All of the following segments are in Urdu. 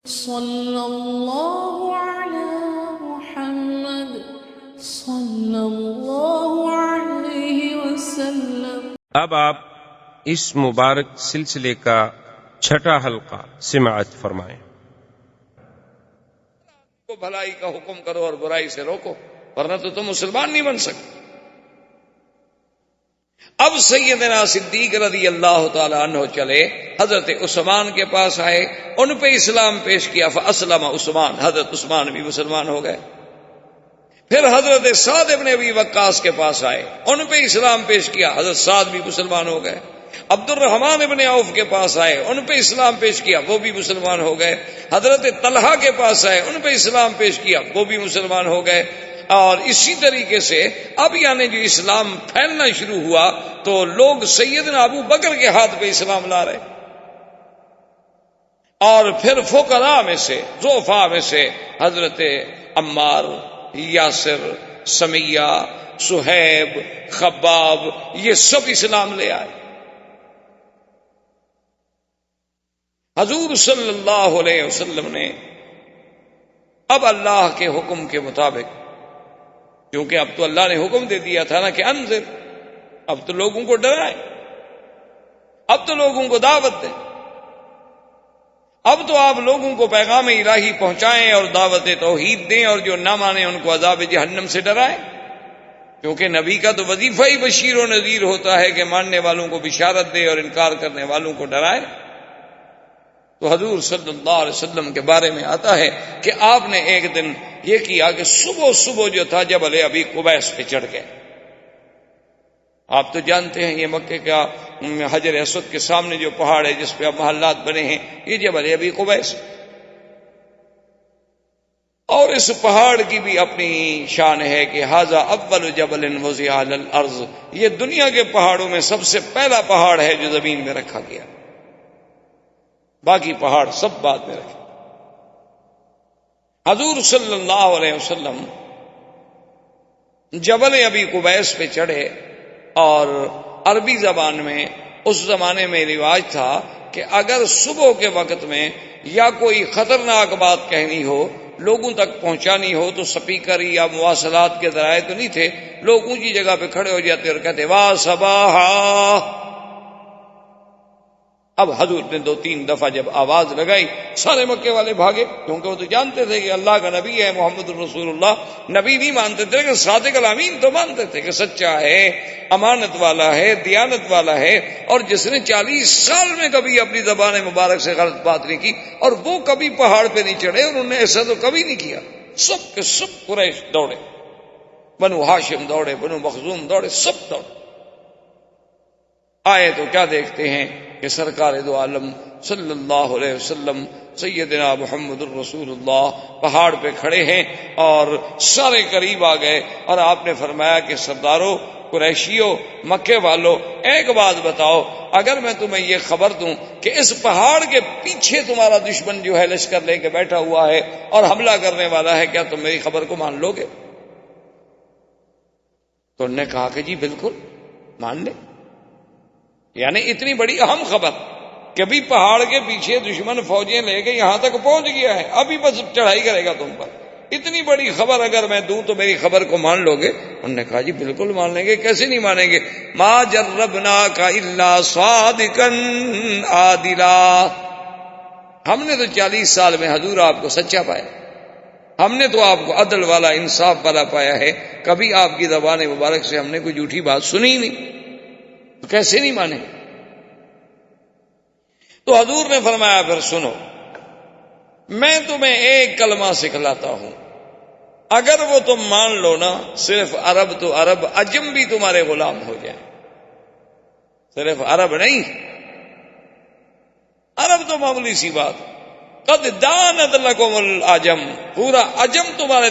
صلی اللہ علی محمد صلی اللہ علیہ وسلم۔ اب آپ اس مبارک سلسلے کا چھٹا حلقہ سماعت فرمائیں۔ کو بھلائی کا حکم کرو اور برائی سے روکو، ورنہ تو تم مسلمان نہیں بن سکتے۔ اب سیدنا صدیق رضی اللہ تعالی عنہ چلے، حضرت عثمان کے پاس آئے، ان پہ اسلام پیش کیا، فاسلم عثمان، حضرت عثمان بھی مسلمان ہو گئے۔ پھر حضرت سعد ابن ابی وقاص کے پاس آئے، ان پہ اسلام پیش کیا، حضرت سعد بھی مسلمان ہو گئے۔ عبد الرحمن ابن عوف کے پاس آئے، ان پہ اسلام پیش کیا، وہ بھی مسلمان ہو گئے۔ حضرت طلحہ کے پاس آئے، ان پہ اسلام پیش کیا، وہ بھی مسلمان ہو گئے۔ اور اسی طریقے سے اب یعنی جو اسلام پھیلنا شروع ہوا تو لوگ سیدنا ابو بکر کے ہاتھ پہ اسلام لا رہے، اور پھر فقراء میں سے، ضعفاء میں سے حضرت عمار، یاسر، سمیہ، صہیب، خباب، یہ سب اسلام لے آئے۔ حضور صلی اللہ علیہ وسلم نے اب اللہ کے حکم کے مطابق، کیونکہ اب تو اللہ نے حکم دے دیا تھا نا کہ انذر، اب تو لوگوں کو ڈرائیں، اب تو لوگوں کو دعوت دیں، اب تو آپ لوگوں کو پیغام الہی پہنچائیں اور دعوت توحید دیں، اور جو نہ مانے ان کو عذاب جہنم سے ڈرائیں، کیونکہ نبی کا تو وظیفہ ہی بشیر و نذیر ہوتا ہے کہ ماننے والوں کو بشارت دے اور انکار کرنے والوں کو ڈرائے۔ تو حضور صلی اللہ علیہ وسلم کے بارے میں آتا ہے کہ آپ نے ایک دن یہ کیا کہ صبح جو تھا جبل ابی قبیس پہ چڑھ گئے۔ آپ تو جانتے ہیں یہ مکے کا حجر اسود کے سامنے جو پہاڑ ہے جس پہ اب محلات بنے ہیں، یہ جبل ابی قبیس، اور اس پہاڑ کی بھی اپنی شان ہے کہ ھذا اول جبل وضع علی الارض، یہ دنیا کے پہاڑوں میں سب سے پہلا پہاڑ ہے جو زمین میں رکھا گیا، باقی پہاڑ سب بعد میں رکھے۔ حضور صلی اللہ علیہ وسلم جبل ابی قبیس پہ چڑھے، اور عربی زبان میں اس زمانے میں رواج تھا کہ اگر صبح کے وقت میں یا کوئی خطرناک بات کہنی ہو، لوگوں تک پہنچانی ہو، تو سپیکر یا مواصلات کے ذرائع تو نہیں تھے، لوگ اونچی جگہ پہ کھڑے ہو جاتے اور کہتے واہ صباحا۔ اب حضور نے 2-3 دفعہ جب آواز لگائی، سارے مکے والے بھاگے، کیونکہ وہ تو جانتے تھے کہ اللہ کا نبی ہے محمد الرسول اللہ۔ نبی نہیں مانتے تھے کہ صادق الامین تو مانتے تھے کہ سچا ہے، امانت والا ہے، دیانت والا ہے، اور جس نے 40 سال میں کبھی اپنی زبان مبارک سے غلط بات نہیں کی، اور وہ کبھی پہاڑ پہ نہیں چڑھے، اور انہوں نے ایسا تو کبھی نہیں کیا۔ سب کے سب قریش دوڑے، بنو ہاشم دوڑے، بنو مخزوم دوڑے، سب دوڑے۔ آئے تو کیا دیکھتے ہیں کہ سرکار دو عالم صلی اللہ علیہ وسلم سیدنا محمد الرسول اللہ پہاڑ پہ کھڑے ہیں، اور سارے قریب آ گئے، اور آپ نے فرمایا کہ سرداروں، قریشیوں، مکے والوں، ایک بات بتاؤ، اگر میں تمہیں یہ خبر دوں کہ اس پہاڑ کے پیچھے تمہارا دشمن جو ہے لشکر لے کے بیٹھا ہوا ہے اور حملہ کرنے والا ہے، کیا تم میری خبر کو مان لو گے؟ تو انہوں نے کہا کہ جی بالکل مان لیں۔ یعنی اتنی بڑی اہم خبر، کبھی پہاڑ کے پیچھے دشمن فوجیں لے کے یہاں تک پہنچ گیا ہے، ابھی بس چڑھائی کرے گا تم پر، اتنی بڑی خبر اگر میں دوں تو میری خبر کو مان لو گے؟ انہوں نے کہا جی بالکل مان لیں گے، کیسے نہیں مانیں گے؟ ما جربناک الا صادقا عادلا، ہم نے تو 40 سال میں حضور آپ کو سچا پایا، ہم نے تو آپ کو عدل والا، انصاف والا پایا ہے، کبھی آپ کی زبان مبارک سے ہم نے کوئی جھوٹی بات سنی ہی نہیں، تو کیسے نہیں مانے؟ تو حضور نے فرمایا پھر سنو، میں تمہیں ایک کلمہ سکھلاتا ہوں، اگر وہ تم مان لو نا، صرف عرب تو عرب، عجم بھی تمہارے غلام ہو جائیں، صرف عرب نہیں، عرب تو معمولی سی بات، قد دانت لکم العجم، پورا عجم تمہارے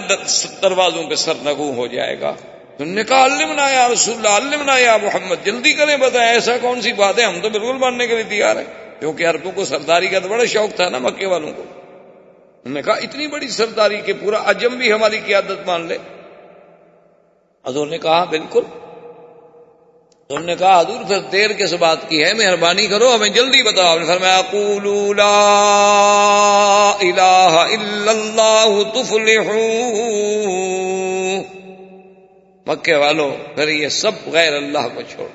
دروازوں پہ سرنگوں ہو جائے گا۔ انہوں نے کہا علمنا یا رسول اللہ، علمنا یا محمد، جلدی کریں بتائیں ایسا کون سی بات ہے، ہم تو بالکل ماننے کے لیے تیار ہیں، کیونکہ عربوں کو سرداری کا تو بڑا شوق تھا نا مکے والوں کو۔ انہوں نے کہا اتنی بڑی سرداری کہ پورا عجم بھی ہماری قیادت مان لے؟ حضور نے کہا بالکل۔ تو انہوں نے کہا حضور پھر دیر کس بات کی ہے، مہربانی کرو ہمیں جلدی بتاؤ۔ آپ نے فرمایا قولوا لا الہ الا اللہ تفلحوا۔ مکے والوں پھر یہ سب غیر اللہ کو چھوڑ،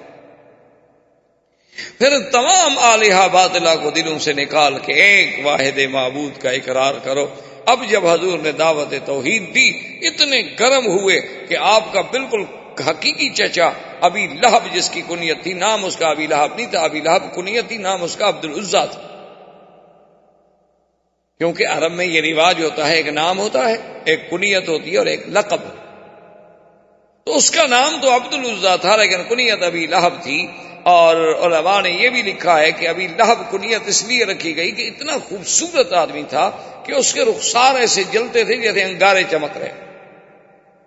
پھر تمام آلہہ باطلہ کو دلوں سے نکال کے ایک واحد معبود کا اقرار کرو۔ اب جب حضور نے دعوت توحید دی، اتنے گرم ہوئے کہ آپ کا بالکل حقیقی چچا ابی لہب، جس کی کنیت تھی، نام اس کا ابی لہب نہیں تھا، ابی لہب کنیت تھی، نام اس کا عبد العزیٰ تھا، کیونکہ عرب میں یہ رواج ہوتا ہے، ایک نام ہوتا ہے، ایک کنیت ہوتی ہے اور ایک لقب۔ تو اس کا نام تو عبد العزیٰ تھا لیکن کنیت ابی لہب تھی، اور علماء نے یہ بھی لکھا ہے کہ ابی لہب کنیت اس لیے رکھی گئی کہ اتنا خوبصورت آدمی تھا کہ اس کے رخسار ایسے جلتے تھے جیسے انگارے چمک رہے،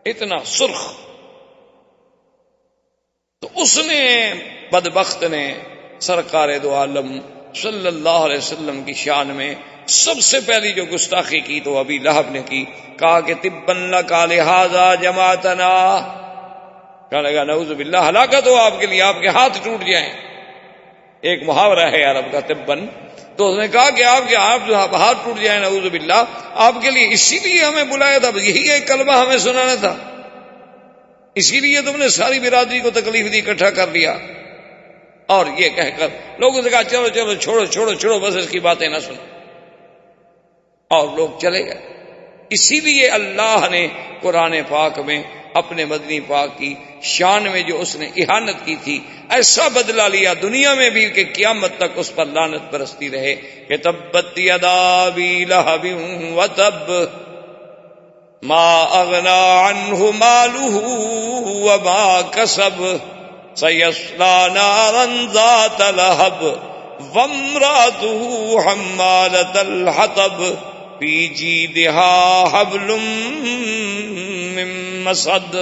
اتنا سرخ۔ تو اس نے بدبخت نے سرکار دو عالم صلی اللہ علیہ وسلم کی شان میں سب سے پہلی جو گستاخی کی تو ابی لہب نے کی، کہا کہ تبا لک لہذا جماعتنا، کہنے لگا نعوذ باللہ، ہلاکت ہو آپ کے لیے، آپ کے ہاتھ ٹوٹ جائیں۔ ایک محاورہ ہے عرب کا تبن، تو اس نے کہا کہ آپ کے ہاتھ ٹوٹ جائیں، نعوذ باللہ، آپ کے لیے اسی لیے ہمیں بلایا تھا، یہی ایک کلمہ ہمیں سنانا تھا، اسی لیے تم نے ساری برادری کو تکلیف دی، اکٹھا کر لیا۔ اور یہ کہہ کر لوگوں سے کہا چلو چلو چھوڑو چھوڑو چھوڑو، بس اس کی باتیں نہ سنو، اور لوگ چلے گئے۔ اسی لیے اللہ نے قرآن پاک میں اپنے مدنی پاک کی شان میں جو اس نے اہانت کی تھی، ایسا بدلہ لیا دنیا میں بھی کہ قیامت تک اس پر لعنت برستی رہے کہ تبت یدا ابی لہب وتب ما اغنى عنه ماله وما كسب سيصلى نارا ذات لهب وامرأته حمالة الحطب في جيدها حبل من مسد۔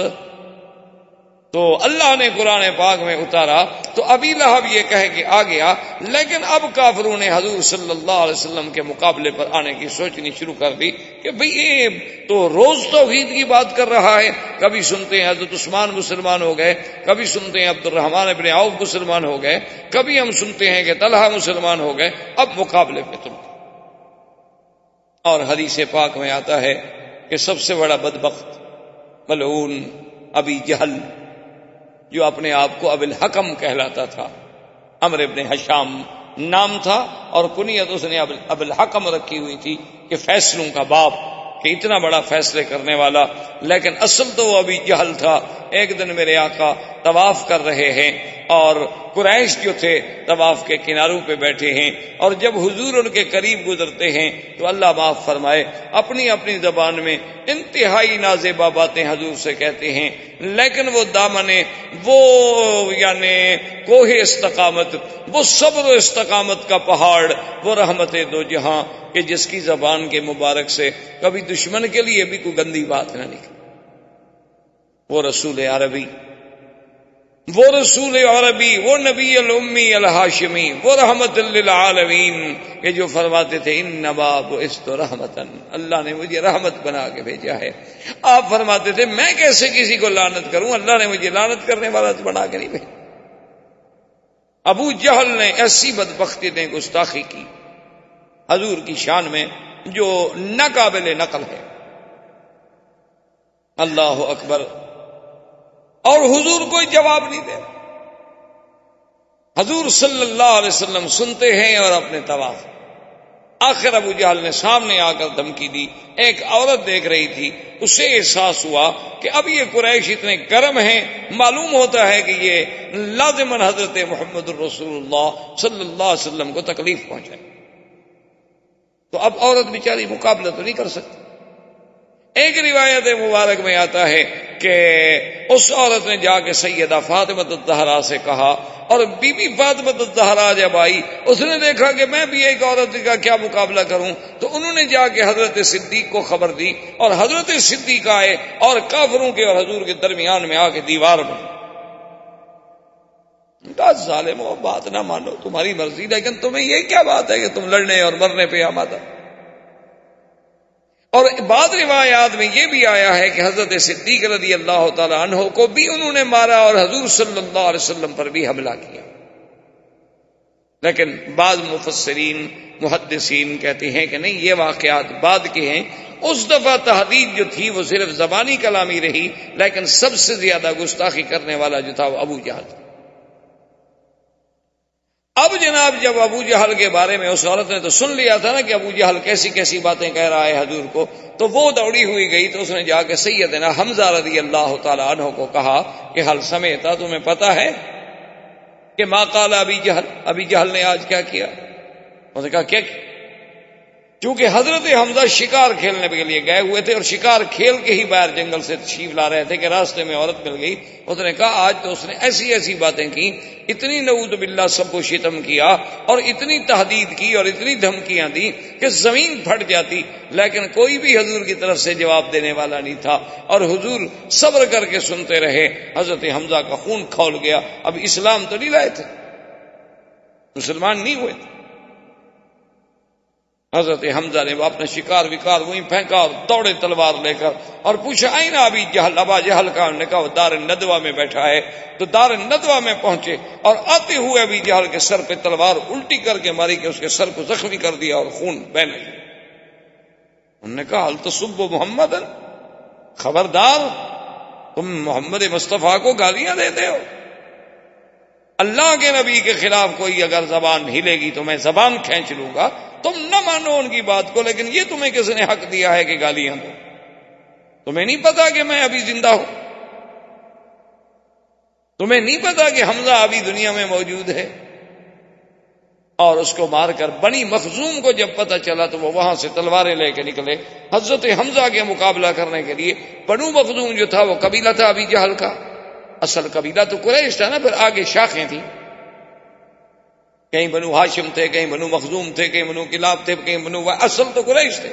تو اللہ نے قرآن پاک میں اتارا تو ابی لہب یہ کہہ کے آ گیا، لیکن اب کافروں نے حضور صلی اللہ علیہ وسلم کے مقابلے پر آنے کی سوچنی شروع کر دی کہ بھئی یہ تو روز توحید کی بات کر رہا ہے، کبھی سنتے ہیں حضرت عثمان مسلمان ہو گئے، کبھی سنتے ہیں عبد الرحمن ابن عوف مسلمان ہو گئے، کبھی ہم سنتے ہیں کہ طلحہ مسلمان ہو گئے، اب مقابلے پہ تم۔ اور حدیث پاک میں آتا ہے کہ سب سے بڑا بدبخت ملعون ابی جہل، جو اپنے آپ کو ابو الحکم کہلاتا تھا، عمرو ابن حشام نام تھا اور کنیت اس نے ابو الحکم رکھی ہوئی تھی کہ فیصلوں کا باپ، کہ اتنا بڑا فیصلے کرنے والا، لیکن اصل تو وہ ابی جہل تھا۔ ایک دن میرے آقا طواف کر رہے ہیں اور قریش جو تھے طواف کے کناروں پہ بیٹھے ہیں، اور جب حضور ان کے قریب گزرتے ہیں تو اللہ معاف فرمائے اپنی اپنی زبان میں انتہائی نازیبا باتیں حضور سے کہتے ہیں، لیکن وہ دامن، وہ یعنی کوہ استقامت، وہ صبر و استقامت کا پہاڑ، وہ رحمت دو جہاں کہ جس کی زبان کے مبارک سے کبھی دشمن کے لیے بھی کوئی گندی بات نہ نکلی، وہ رسول عربی، وہ رسول عربی، وہ نبی الامی الہاشمی، وہ رحمت للعالمین، کہ جو فرماتے تھے انما بعثت رحمتن، اللہ نے مجھے رحمت بنا کے بھیجا ہے۔ آپ فرماتے تھے میں کیسے کسی کو لعنت کروں، اللہ نے مجھے لعنت کرنے والا بنا کے نہیں بھیجا۔ ابو جہل نے ایسی بدبختی نے گستاخی کی حضور کی شان میں جو ناقابل نقل ہے۔ اللہ اکبر، اور حضور کوئی جواب نہیں دے، حضور صلی اللہ علیہ وسلم سنتے ہیں اور اپنے طواف۔ آخر ابو جہل نے سامنے آ کر دھمکی دی، ایک عورت دیکھ رہی تھی، اسے احساس ہوا کہ اب یہ قریش اتنے گرم ہیں، معلوم ہوتا ہے کہ یہ لازماً حضرت محمد الرسول اللہ صلی اللہ علیہ وسلم کو تکلیف پہنچائے، تو اب عورت بیچاری مقابلہ تو نہیں کر سکتی۔ ایک روایت مبارک میں آتا ہے کہ اس عورت نے جا کے سیدہ فاطمہ الزہرا سے کہا، اور بی بی فاطمہ الزہرا جب آئی اس نے دیکھا کہ میں بھی ایک عورت کا کیا مقابلہ کروں، تو انہوں نے جا کے حضرت صدیق کو خبر دی، اور حضرت صدیق آئے اور کافروں کے اور حضور کے درمیان میں آ کے دیوار بنی۔ ظالمو، بات نہ مانو، تمہاری مرضی، لیکن تمہیں یہ کیا بات ہے کہ تم لڑنے اور مرنے پہ آمادہ۔ اور اور بعض روایات میں یہ بھی آیا ہے کہ حضرت صدیق رضی اللہ تعالی عنہ کو بھی انہوں نے مارا اور حضور صلی اللہ علیہ وسلم پر بھی حملہ کیا. لیکن بعض مفسرین محدثین کہتے ہیں کہ نہیں، یہ واقعات بعد کے ہیں. اس دفعہ تحدید جو تھی وہ صرف زبانی کلامی رہی، لیکن سب سے زیادہ گستاخی کرنے والا جو تھا وہ ابو جہل. اب جناب جب ابو جہل کے بارے میں اس عورت نے تو سن لیا تھا نا کہ ابو جہل کیسی کیسی باتیں کہہ رہا ہے حضور کو، تو وہ دوڑی ہوئی گئی تو اس نے جا کے سیدنا حمزہ رضی اللہ تعالی عنہ کو کہا کہ حل سمیتا، تمہیں پتا ہے کہ ما قال ابی جہل نے آج کیا کیا؟ انہوں نے کہا کیا؟ چونکہ حضرت حمزہ شکار کھیلنے کے لیے گئے ہوئے تھے اور شکار کھیل کے ہی باہر جنگل سے تشریف لا رہے تھے کہ راستے میں عورت مل گئی. اس نے کہا آج تو اس نے ایسی ایسی باتیں کی، اتنی نعوذ باللہ سب کو شتم کیا اور اتنی تحدید کی اور اتنی دھمکیاں دی کہ زمین پھٹ جاتی، لیکن کوئی بھی حضور کی طرف سے جواب دینے والا نہیں تھا اور حضور صبر کر کے سنتے رہے. حضرت حمزہ کا خون کھول گیا. اب اسلام تو نہیں لائے تھے، مسلمان نہیں ہوئے تھے. حضرت حمزہ نے اپنا شکار وکار وہیں پھینکا اور دوڑے تلوار لے کر اور پوچھا آئین ابی جہل، ابا جہل کا؟ انہوں نے کہا وہ دار الندوہ میں بیٹھا ہے. تو دار الندوہ میں پہنچے اور آتے ہوئے ابی جہل کے سر پہ تلوار الٹی کر کے ماری کہ اس کے سر کو زخمی کر دیا اور خون بہنے لگا. انہوں نے کہا حل تسب محمد، خبردار تم محمد مصطفیٰ کو گالیاں دیتے ہو. اللہ کے نبی کے خلاف کوئی اگر زبان ہلے گی تو میں زبان کھینچ لوں گا. تم نہ مانو ان کی بات کو، لیکن یہ تمہیں کس نے حق دیا ہے کہ گالیاں دو؟ تمہیں نہیں پتا کہ میں ابھی زندہ ہوں؟ تمہیں نہیں پتا کہ حمزہ ابھی دنیا میں موجود ہے؟ اور اس کو مار کر بنی مخزوم کو جب پتہ چلا تو وہ وہاں سے تلواریں لے کے نکلے حضرت حمزہ کے مقابلہ کرنے کے لیے. بنو مخزوم جو تھا وہ قبیلہ تھا ابی جہل کا، اصل قبیلہ تو قریش تھا نا، پھر آگے شاخیں تھیں، کہیں بنو ہاشم تھے، کہیں بنو مخزوم تھے، کہیں بنو کلاب تھے، کہیں بنو، اصل تو قریش تھے.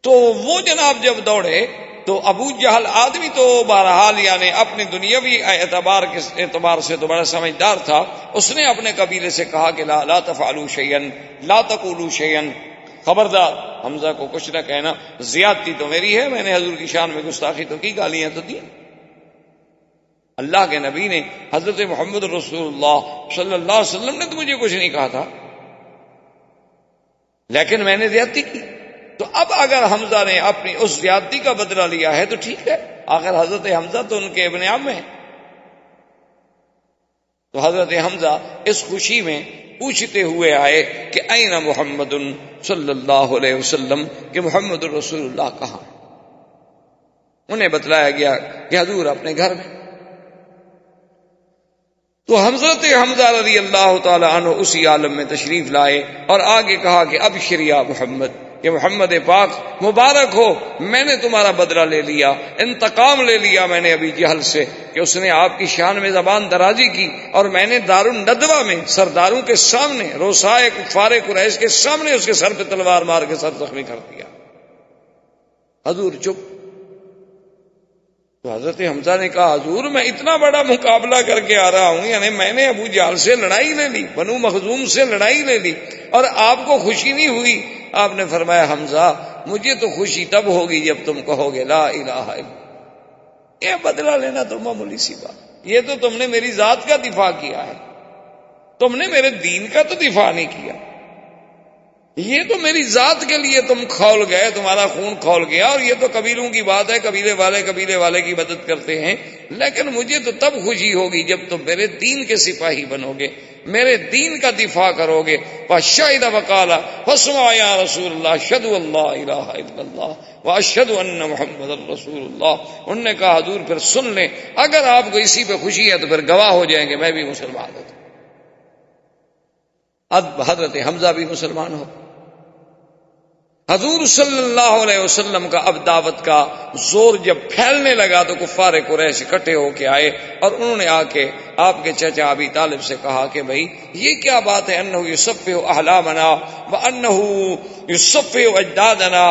تو وہ جناب جب دوڑے تو ابو جہل آدمی تو بہرحال یعنی اپنے دنیاوی اعتبار سے تو بڑا سمجھدار تھا. اس نے اپنے قبیلے سے کہا کہ لا تفعلوا شیئا لا تقولوا شیئا، خبردار حمزہ کو کچھ نہ کہنا، زیادتی تو میری ہے، میں نے حضور کی شان میں گستاخی تو کی، گالیاں تو دی. اللہ کے نبی نے، حضرت محمد رسول اللہ صلی اللہ علیہ وسلم نے تو مجھے کچھ نہیں کہا تھا، لیکن میں نے زیادتی کی. تو اب اگر حمزہ نے اپنی اس زیادتی کا بدلہ لیا ہے تو ٹھیک ہے، آخر حضرت حمزہ تو ان کے ابن عم ہیں. تو حضرت حمزہ اس خوشی میں پوچھتے ہوئے آئے کہ این محمد صلی اللہ علیہ وسلم، کہ محمد رسول اللہ کہاں؟ انہیں بتلایا گیا کہ حضور اپنے گھر میں. تو حضرت حمزہ رضی اللہ تعالی عنہ اسی عالم میں تشریف لائے اور آگے کہا کہ ابشر یا محمد، کہ محمد پاک مبارک ہو، میں نے تمہارا بدلہ لے لیا، انتقام لے لیا میں نے ابی جہل سے کہ اس نے آپ کی شان میں زبان درازی کی، اور میں نے دار الندوہ میں سرداروں کے سامنے، روسائے کفار قریش کے سامنے اس کے سر پہ تلوار مار کے سر زخمی کر دیا. حضور چپ. تو حضرت حمزہ نے کہا حضور میں اتنا بڑا مقابلہ کر کے آ رہا ہوں، یعنی میں نے ابو جہل سے لڑائی لے لی، بنو مخزوم سے لڑائی لے لی، اور آپ کو خوشی نہیں ہوئی. آپ نے فرمایا حمزہ مجھے تو خوشی تب ہوگی جب تم کہو گے لا الہ الا اللہ. یہ بدلہ لینا تو معمولی سی بات، یہ تو تم نے میری ذات کا دفاع کیا ہے، تم نے میرے دین کا تو دفاع نہیں کیا. یہ تو میری ذات کے لیے تم کھول گئے، تمہارا خون کھول گیا، اور یہ تو قبیلوں کی بات ہے، قبیلے والے کی مدد کرتے ہیں، لیکن مجھے تو تب خوشی ہوگی جب تم میرے دین کے سپاہی بنو گے، میرے دین کا دفاع کرو گے. فشہد وقال فاسمع یا رسول اللہ اشہد ان لا الہ الا اللہ واشہد ان محمد رسول اللہ. انہوں نے کہا حضور پھر سن لیں، اگر آپ کو اسی پہ خوشی ہے تو پھر گواہ ہو جائیں گے میں بھی مسلمان ہوں. اب حضرت حمزہ بھی مسلمان ہو. حضور صلی اللہ علیہ وسلم کا اب دعوت کا زور جب پھیلنے لگا تو کفار قریش اکٹھے ہو کے آئے، اور انہوں نے آ کے آپ کے چچا ابی طالب سے کہا کہ بھائی یہ کیا بات ہے، انہ یصفح احلامنا وانہ یصفح اجدادنا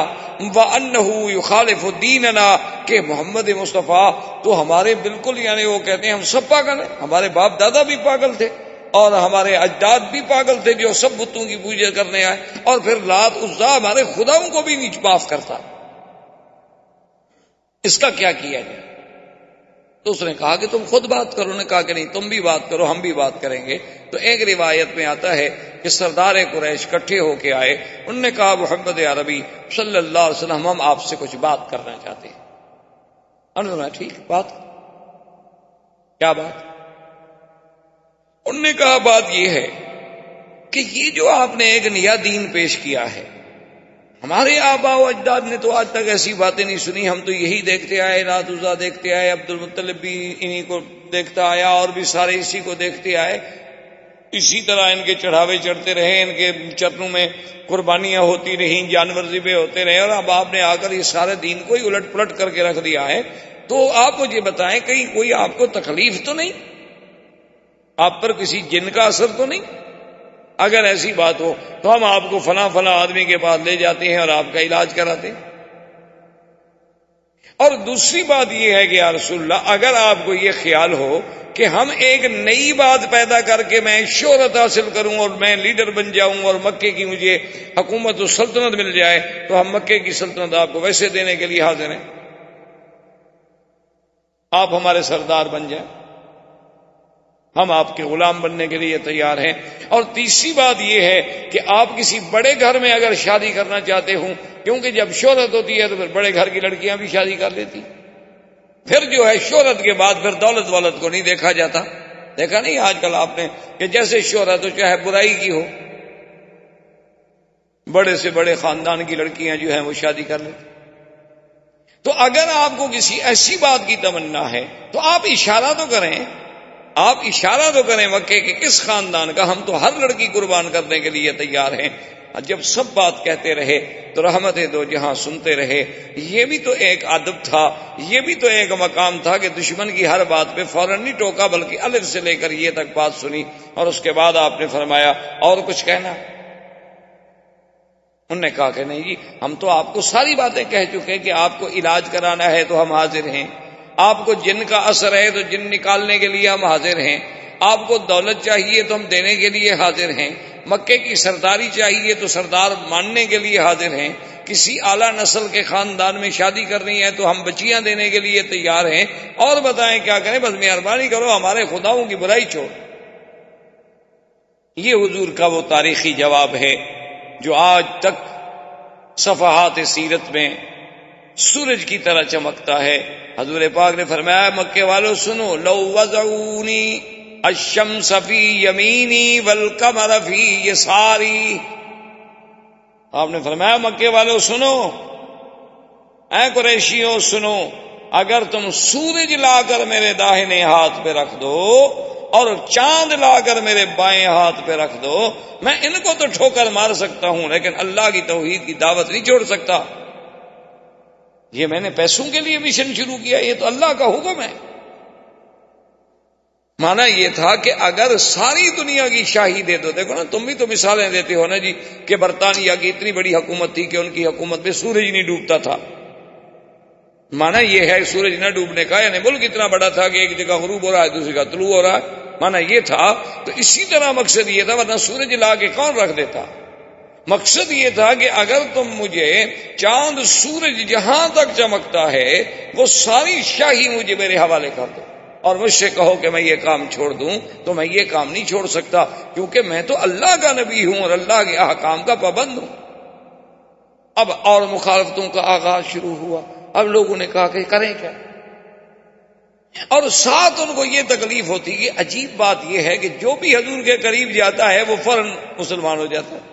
وانہ یخالف دیننا، کہ محمد مصطفیٰ تو ہمارے بالکل یعنی وہ کہتے ہیں ہم سب پاگل ہیں، ہمارے باپ دادا بھی پاگل تھے، اور ہمارے اجداد بھی پاگل تھے جو سب بتوں کی پوجا کرنے آئے، اور پھر لات عزا ہمارے خداؤں کو بھی نہیں معاف کرتا، اس کا کیا کیا جائے؟ تو اس نے کہا کہ تم خود بات کرو، نے کہا کہ نہیں تم بھی بات کرو، ہم بھی بات کریں گے۔ تو ایک روایت میں آتا ہے کہ سردار قریش اکٹھے ہو کے آئے، انہوں نے کہا محمد عربی صلی اللہ علیہ وسلم ہم آپ سے کچھ بات کرنا چاہتے ہیں۔ انہوں نے کہا ٹھیک بات، کیا بات؟ انہوں نے کہا بات یہ ہے کہ یہ جو آپ نے ایک نیا دین پیش کیا ہے، ہمارے آباء و اجداد نے تو آج تک ایسی باتیں نہیں سنی، ہم تو یہی دیکھتے آئے، لات عزا دیکھتے آئے، عبد المطلب بھی انہی کو دیکھتا آیا، اور بھی سارے اسی کو دیکھتے آئے، اسی طرح ان کے چڑھاوے چڑھتے رہے، ان کے چرنوں میں قربانیاں ہوتی رہیں، جانور ذبح ہوتے رہے، اور اب آپ نے آ کر یہ سارے دین کو ہی الٹ پلٹ کر کے رکھ دیا ہے۔ تو آپ مجھے بتائیں کہیں کوئی آپ کو تکلیف تو نہیں، آپ پر کسی جن کا اثر تو نہیں؟ اگر ایسی بات ہو تو ہم آپ کو فلاں فلاں آدمی کے پاس لے جاتے ہیں اور آپ کا علاج کراتے ہیں۔ اور دوسری بات یہ ہے کہ یا رسول اللہ اگر آپ کو یہ خیال ہو کہ ہم ایک نئی بات پیدا کر کے میں شہرت حاصل کروں اور میں لیڈر بن جاؤں اور مکے کی مجھے حکومت و سلطنت مل جائے، تو ہم مکے کی سلطنت آپ کو ویسے دینے کے لیے حاضر ہیں، آپ ہمارے سردار بن جائیں، ہم آپ کے غلام بننے کے لیے تیار ہیں۔ اور تیسری بات یہ ہے کہ آپ کسی بڑے گھر میں اگر شادی کرنا چاہتے ہوں، کیونکہ جب شہرت ہوتی ہے تو پھر بڑے گھر کی لڑکیاں بھی شادی کر لیتی، پھر جو ہے شہرت کے بعد پھر دولت والت کو نہیں دیکھا جاتا۔ دیکھا نہیں آج کل آپ نے کہ جیسے شہرت ہو چاہے برائی کی ہو، بڑے سے بڑے خاندان کی لڑکیاں جو ہیں وہ شادی کر لیتی۔ تو اگر آپ کو کسی ایسی بات کی تمنا ہے تو آپ اشارہ تو کریں، آپ اشارہ تو کریں مکے کے کس خاندان کا، ہم تو ہر لڑکی قربان کرنے کے لیے تیار ہیں۔ جب سب بات کہتے رہے تو رحمت دو جہاں سنتے رہے، یہ بھی تو ایک ادب تھا، یہ بھی تو ایک مقام تھا کہ دشمن کی ہر بات پہ فوراً نہیں ٹوکا بلکہ الف سے لے کر یہ تک بات سنی، اور اس کے بعد آپ نے فرمایا اور کچھ کہنا؟ انہوں نے کہا کہ نہیں جی ہم تو آپ کو ساری باتیں کہہ چکے کہ آپ کو علاج کرانا ہے تو ہم حاضر ہیں، آپ کو جن کا اثر ہے تو جن نکالنے کے لیے ہم حاضر ہیں، آپ کو دولت چاہیے تو ہم دینے کے لیے حاضر ہیں، مکے کی سرداری چاہیے تو سردار ماننے کے لیے حاضر ہیں، کسی اعلیٰ نسل کے خاندان میں شادی کرنی ہے تو ہم بچیاں دینے کے لیے تیار ہیں، اور بتائیں کیا کریں، بس مہربانی کرو ہمارے خداؤں کی برائی چھوڑ۔ یہ حضور کا وہ تاریخی جواب ہے جو آج تک صفحات سیرت میں سورج کی طرح چمکتا ہے۔ حضور پاک نے فرمایا مکے والوں سنو، لو وضعونی الشمس فی یمینی والقمر فی یساری، آپ نے فرمایا مکے والوں سنو، اے قریشیوں سنو، اگر تم سورج لا کر میرے داہنے ہاتھ پہ رکھ دو اور چاند لا کر میرے بائیں ہاتھ پہ رکھ دو، میں ان کو تو ٹھوکر مار سکتا ہوں لیکن اللہ کی توحید کی دعوت نہیں چھوڑ سکتا۔ یہ میں نے پیسوں کے لیے مشن شروع کیا، یہ تو اللہ کا حکم ہے۔ مانا یہ تھا کہ اگر ساری دنیا کی شاہی دے دو، دیکھو نا تم بھی تو مثالیں دیتے ہو نا جی کہ برطانیہ کی اتنی بڑی حکومت تھی کہ ان کی حکومت میں سورج نہیں ڈوبتا تھا، مانا یہ ہے سورج نہ ڈوبنے کا، یعنی ملک اتنا بڑا تھا کہ ایک جگہ غروب ہو رہا ہے دوسری کا طلوع ہو رہا ہے، مانا یہ تھا۔ تو اسی طرح مقصد یہ تھا، ورنہ سورج لا کے کون رکھ دیتا؟ مقصد یہ تھا کہ اگر تم مجھے چاند سورج جہاں تک چمکتا ہے وہ ساری شاہی مجھے میرے حوالے کر دو، اور مجھ سے کہو کہ میں یہ کام چھوڑ دوں تو میں یہ کام نہیں چھوڑ سکتا، کیونکہ میں تو اللہ کا نبی ہوں اور اللہ کے احکام کا پابند ہوں۔ اب اور مخالفتوں کا آغاز شروع ہوا۔ اب لوگوں نے کہا کہ کریں کیا، اور ساتھ ان کو یہ تکلیف ہوتی کہ عجیب بات یہ ہے کہ جو بھی حضور کے قریب جاتا ہے وہ فوراً مسلمان ہو جاتا ہے،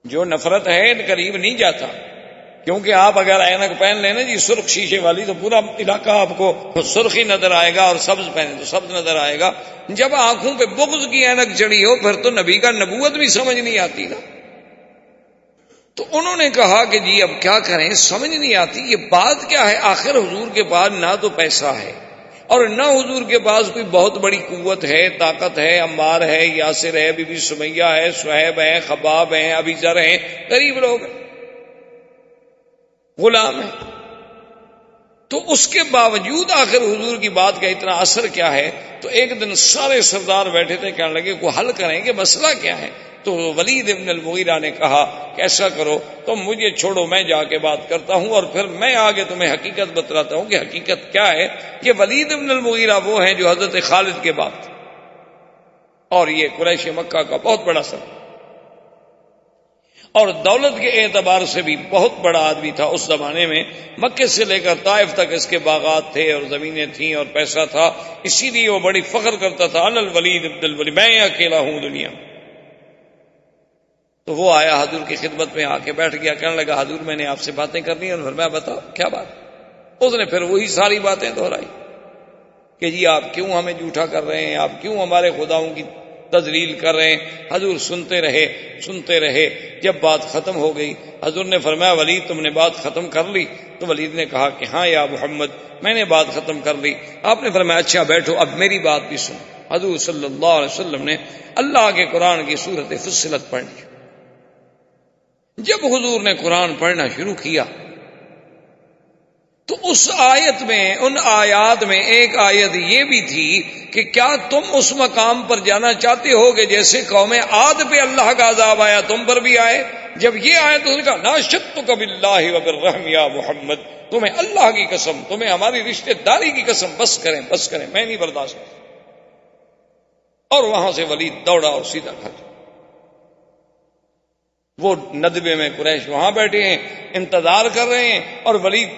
جو نفرت ہے قریب نہیں جاتا، کیونکہ آپ اگر اینک پہن لینا جی سرخ شیشے والی تو پورا علاقہ آپ کو سرخی نظر آئے گا، اور سبز پہنے تو سبز نظر آئے گا۔ جب آنکھوں پہ بغض کی اینک چڑھی ہو پھر تو نبی کا نبوت بھی سمجھ نہیں آتی نا۔ تو انہوں نے کہا کہ جی اب کیا کریں، سمجھ نہیں آتی یہ بات کیا ہے، آخر حضور کے پاس نہ تو پیسہ ہے اور نہ حضور کے پاس کوئی بہت بڑی قوت ہے، طاقت ہے، عمار ہے، یاسر ہے، بی بی سمیہ ہے، صہیب ہے، خباب ہیں، ابی ذر ہیں، غریب لوگ ہیں، غلام ہیں۔ تو اس کے باوجود آخر حضور کی بات کا اتنا اثر کیا ہے؟ تو ایک دن سارے سردار بیٹھے تھے، کہنے لگے کو حل کریں کہ مسئلہ کیا ہے؟ تو ولید ابن المغیرہ نے کہا کہ ایسا کرو تم مجھے چھوڑو، میں جا کے بات کرتا ہوں اور پھر میں آگے تمہیں حقیقت بتلاتا ہوں کہ حقیقت کیا ہے۔ یہ ولید ابن المغیرہ وہ ہیں جو حضرت خالد کے باپ تھے، اور یہ قریش مکہ کا بہت بڑا سر اور دولت کے اعتبار سے بھی بہت بڑا آدمی تھا اس زمانے میں۔ مکے سے لے کر طائف تک اس کے باغات تھے اور زمینیں تھیں اور پیسہ تھا، اسی لیے وہ بڑی فخر کرتا تھا، انا الولید ابن الولید، میں اکیلا ہوں دنیا میں۔ تو وہ آیا حضور کی خدمت میں، آ کے بیٹھ گیا، کہنے لگا حضور میں نے آپ سے باتیں کرنی ہیں۔ اور فرمایا بتاؤ کیا بات؟ اس نے پھر وہی ساری باتیں دہرائی کہ جی آپ کیوں ہمیں جھوٹا کر رہے ہیں، آپ کیوں ہمارے خداؤں کی تذلیل کر رہے ہیں۔ حضور سنتے رہے۔ جب بات ختم ہو گئی حضور نے فرمایا ولید تم نے بات ختم کر لی؟ تو ولید نے کہا کہ ہاں یا محمد میں نے بات ختم کر لی۔ آپ نے فرمایا اچھا بیٹھو اب میری بات بھی سن۔ حضور صلی اللہ علیہ وسلم نے اللہ کے قرآن کی سورت فصلت پڑھی۔ جب حضور نے قرآن پڑھنا شروع کیا تو اس آیت میں، ان آیات میں ایک آیت یہ بھی تھی کہ کیا تم اس مقام پر جانا چاہتے ہو کہ جیسے قوم عاد پہ اللہ کا عذاب آیا تم پر بھی آئے؟ جب یہ آیت اس نے کہا ناشدتک باللہ وبالرحم یا محمد، تمہیں اللہ کی قسم، تمہیں ہماری رشتہ داری کی قسم، بس کریں میں نہیں برداشت۔ اور وہاں سے ولید دوڑا اور سیدھا گھر۔ وہ ندبے میں قریش وہاں بیٹھے ہیں، انتظار کر رہے ہیں، اور ولید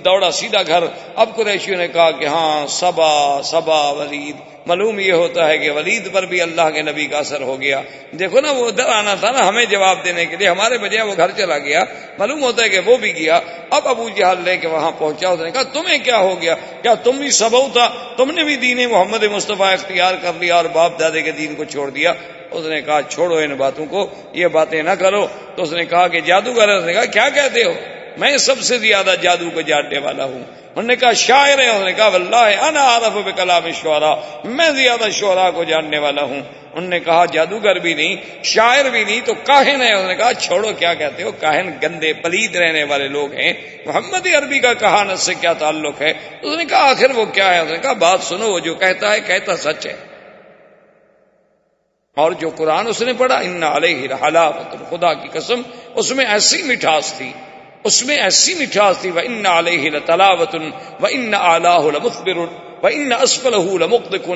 دوڑا سیدھا گھر۔ اب قریشیوں نے کہا کہ ہاں صبا ولید، معلوم یہ ہوتا ہے کہ ولید پر بھی اللہ کے نبی کا اثر ہو گیا۔ دیکھو نا وہ ادھر آنا تھا نا ہمیں جواب دینے کے لیے، ہمارے بجائے وہ گھر چلا گیا، معلوم ہوتا ہے کہ وہ بھی گیا۔ اب ابو جہل لے کے وہاں پہنچا، اس نے کہا تمہیں کیا ہو گیا؟ کیا تم بھی سبو تھا؟ تم نے بھی دین محمد مصطفیٰ اختیار کر لیا اور باپ دادے کے دین کو چھوڑ دیا؟ اس نے کہا چھوڑو ان باتوں کو، یہ باتیں نہ کرو۔ تو اس نے کہا کہ جادوگر ہے؟ اس نے کہا کیا کہتے ہو؟ میں سب سے زیادہ جادو کو جاننے والا ہوں۔ انہوں نے کہا شاعر ہے؟ اس نے کہا واللہ انا اعرف بکلام الشعراء، میں زیادہ شعراء کو جاننے والا ہوں۔ انہوں نے کہا جادوگر بھی نہیں، شاعر بھی نہیں، تو کاہن ہے؟ انہوں نے کہا چھوڑو کیا کہتے ہو، کاہن گندے پلید رہنے والے لوگ ہیں، محمد عربی کا کہانت سے کیا تعلق ہے؟ اس نے کہا آخر وہ کیا ہے؟ اس نے کہا بات سنو، وہ جو کہتا ہے کہتا سچ ہے، اور جو قرآن اس نے پڑھا ان علیہ لحلاوۃ، خدا کی قسم اس میں ایسی مٹھاس تھی، وَإِنَّ عَلَيْهِ لَتَلَاوَةٌ وَإِنَّ أَعْلَاهُ لَمُثْبِرٌ وَإِنَّ أَسْفَلَهُ لَمُغْدِقٌ۔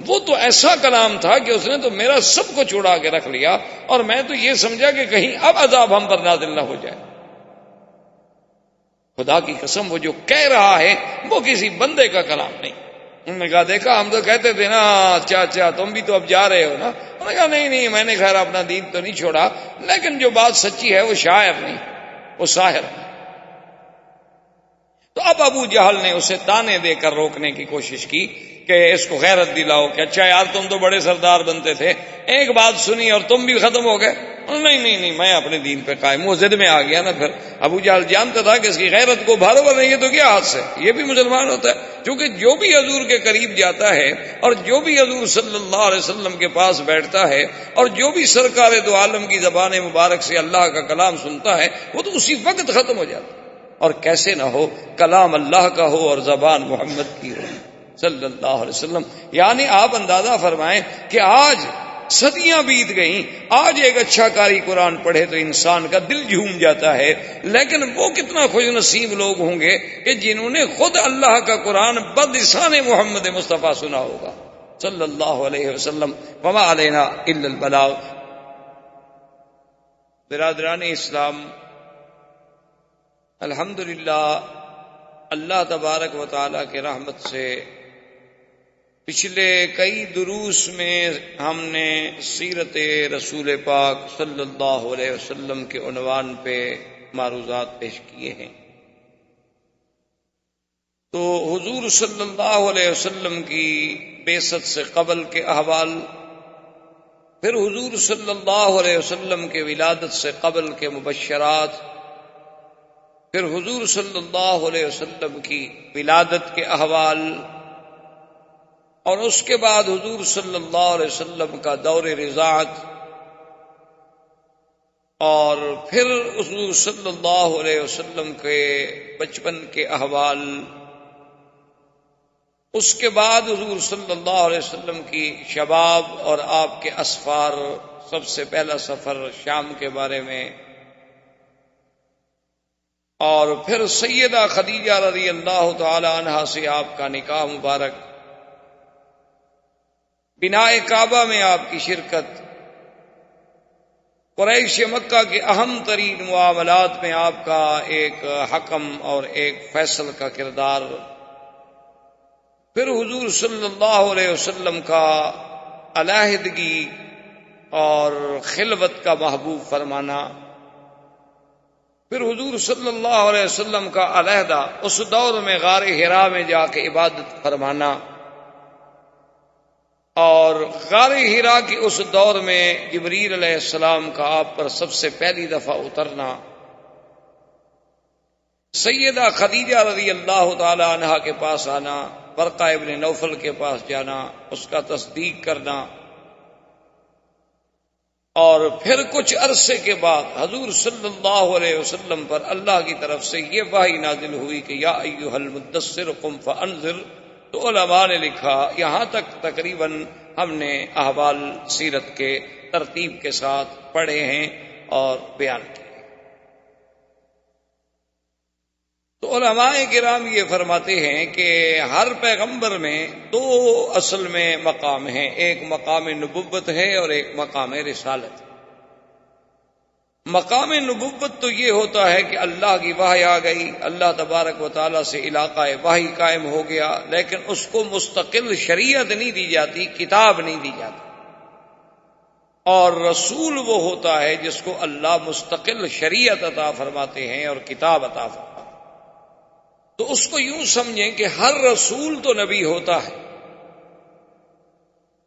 وہ تو ایسا کلام تھا کہ اس نے تو میرا سب کچھ اڑا کے رکھ لیا، اور میں تو یہ سمجھا کہ کہیں اب عذاب ہم پر نازل نہ ہو جائے۔ خدا کی قسم وہ جو کہہ رہا ہے وہ کسی بندے کا کلام نہیں۔ انہوں نے کہا دیکھا ہم تو کہتے تھے نا اچھا تم بھی تو اب جا رہے ہو نا؟ انہوں نے کہا نہیں میں نے خیر اپنا دین تو نہیں چھوڑا، لیکن جو بات سچی ہے وہ شاعر نہیں، وہ ساحر ہے۔ تو اب ابو جہل نے اسے تانے دے کر روکنے کی کوشش کی کہ اس کو غیرت دلاؤ کہ اچھا یار تم تو بڑے سردار بنتے تھے، ایک بات سنی اور تم بھی ختم ہو گئے۔ نہیں میں اپنے دین پہ قائم، وہ ضد میں آ گیا نا۔ پھر ابو جہل جانتا تھا کہ اس کی غیرت کو بھارو نہیں ہے تو کیا حد سے یہ بھی مسلمان ہوتا ہے، کیونکہ جو بھی حضور کے قریب جاتا ہے اور جو بھی حضور صلی اللہ علیہ وسلم کے پاس بیٹھتا ہے اور جو بھی سرکار دو عالم کی زبان مبارک سے اللہ کا کلام سنتا ہے وہ تو اسی وقت ختم ہو جاتا ہے۔ اور کیسے نہ ہو، کلام اللہ کا ہو اور زبان محمد کی ہو صلی اللہ علیہ وسلم۔ یعنی آپ اندازہ فرمائیں کہ آج صدیاں بیت گئیں، آج ایک اچھا قاری قرآن پڑھے تو انسان کا دل جھوم جاتا ہے، لیکن وہ کتنا خوش نصیب لوگ ہوں گے کہ جنہوں نے خود اللہ کا قرآن بدلسان محمد مصطفیٰ سنا ہوگا صلی اللہ علیہ وسلم۔ وما علینا الا البلاغ۔ برادران اسلام، الحمدللہ اللہ تبارک و تعالی کے رحمت سے پچھلے کئی دروس میں ہم نے سیرت رسول پاک صلی اللہ علیہ وسلم کے عنوان پہ معروضات پیش کیے ہیں۔ تو حضور صلی اللہ علیہ وسلم کی بعثت سے قبل کے احوال، پھر حضور صلی اللہ علیہ وسلم کے ولادت سے قبل کے مبشرات، پھر حضور صلی اللہ علیہ وسلم کی ولادت کے احوال، اور اس کے بعد حضور صلی اللہ علیہ وسلم کا دور رضاعت، اور پھر حضور صلی اللہ علیہ وسلم کے بچپن کے احوال، اس کے بعد حضور صلی اللہ علیہ وسلم کی شباب اور آپ کے اسفار، سب سے پہلا سفر شام کے بارے میں، اور پھر سیدہ خدیجہ رضی اللہ تعالی عنہا سے آپ کا نکاح مبارک، بناء کعبہ میں آپ کی شرکت، قریش مکہ کے اہم ترین معاملات میں آپ کا ایک حکم اور ایک فیصل کا کردار، پھر حضور صلی اللہ علیہ وسلم کا علیحدگی اور خلوت کا محبوب فرمانا، پھر حضور صلی اللہ علیہ وسلم کا علیحدہ اس دور میں غار حرا میں جا کے عبادت فرمانا، اور غار حرا کی اس دور میں جبریل علیہ السلام کا آپ پر سب سے پہلی دفعہ اترنا، سیدہ خدیجہ رضی اللہ تعالی عنہا کے پاس آنا، ورقہ ابن نوفل کے پاس جانا، اس کا تصدیق کرنا، اور پھر کچھ عرصے کے بعد حضور صلی اللہ علیہ وسلم پر اللہ کی طرف سے یہ وحی نازل ہوئی کہ یا ایھا المدثر قم فانذر۔ تو علماء نے لکھا یہاں تک تقریباً ہم نے احوال سیرت کے ترتیب کے ساتھ پڑھے ہیں اور بیان کیے۔ تو علماء کرام یہ فرماتے ہیں کہ ہر پیغمبر میں دو اصل میں مقام ہیں، ایک مقام نبوت ہے اور ایک مقام رسالت۔ مقام نبوت تو یہ ہوتا ہے کہ اللہ کی وحی آ گئی، اللہ تبارک و تعالیٰ سے علاقہ وحی قائم ہو گیا، لیکن اس کو مستقل شریعت نہیں دی جاتی، کتاب نہیں دی جاتی۔ اور رسول وہ ہوتا ہے جس کو اللہ مستقل شریعت عطا فرماتے ہیں اور کتاب عطا فرماتے ہیں۔ تو اس کو یوں سمجھیں کہ ہر رسول تو نبی ہوتا ہے،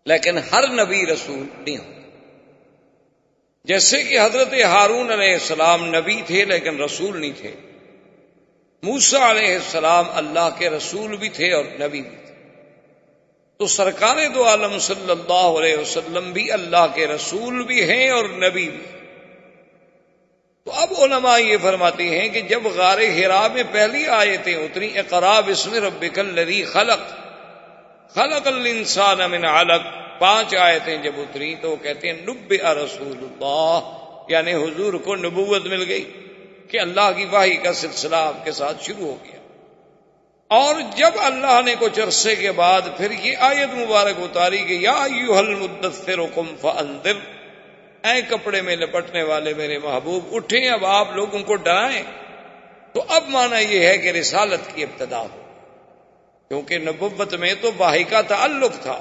لیکن ہر نبی رسول نہیں ہوتا۔ جیسے کہ حضرت ہارون علیہ السلام نبی تھے لیکن رسول نہیں تھے، موسیٰ علیہ السلام اللہ کے رسول بھی تھے اور نبی بھی تھے، تو سرکار دو عالم صلی اللہ علیہ وسلم بھی اللہ کے رسول بھی ہیں اور نبی بھی۔ تو اب علماء یہ فرماتے ہیں کہ جب غار حرا میں پہلی آیتیں اتری، اقرا بسم ربک الذی خلق، خلق الانسان من علق، 5 آیتیں جب اتری تو وہ کہتے ہیں نبئ رسول اللہ، یعنی حضور کو نبوت مل گئی کہ اللہ کی وحی کا سلسلہ آپ کے ساتھ شروع ہو گیا۔ اور جب اللہ نے کچھ عرصے کے بعد پھر یہ آیت مبارک اتاری کہ یا ایھا المدثر قم فانذر، اے کپڑے میں لپٹنے والے میرے محبوب اٹھیں، اب آپ لوگوں کو ڈرائیں، تو اب معنی یہ ہے کہ رسالت کی ابتدا ہو، کیونکہ نبوت میں تو وحی کا تعلق تھا،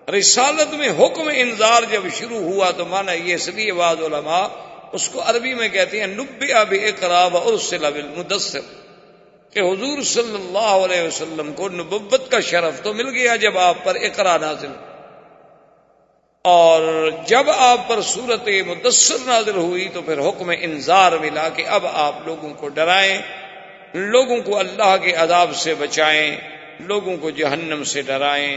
رسالت میں حکم انذار جب شروع ہوا تو معنی یہ، اس لیے بعض علماء اس کو عربی میں کہتے ہیں نبئ باقرا وارسل بالمدثر، کہ حضور صلی اللہ علیہ وسلم کو نبوت کا شرف تو مل گیا جب آپ پر اقرا نازل، اور جب آپ پر سورت مدثر نازل ہوئی تو پھر حکم انذار ملا کہ اب آپ لوگوں کو ڈرائیں، لوگوں کو اللہ کے عذاب سے بچائیں، لوگوں کو جہنم سے ڈرائیں،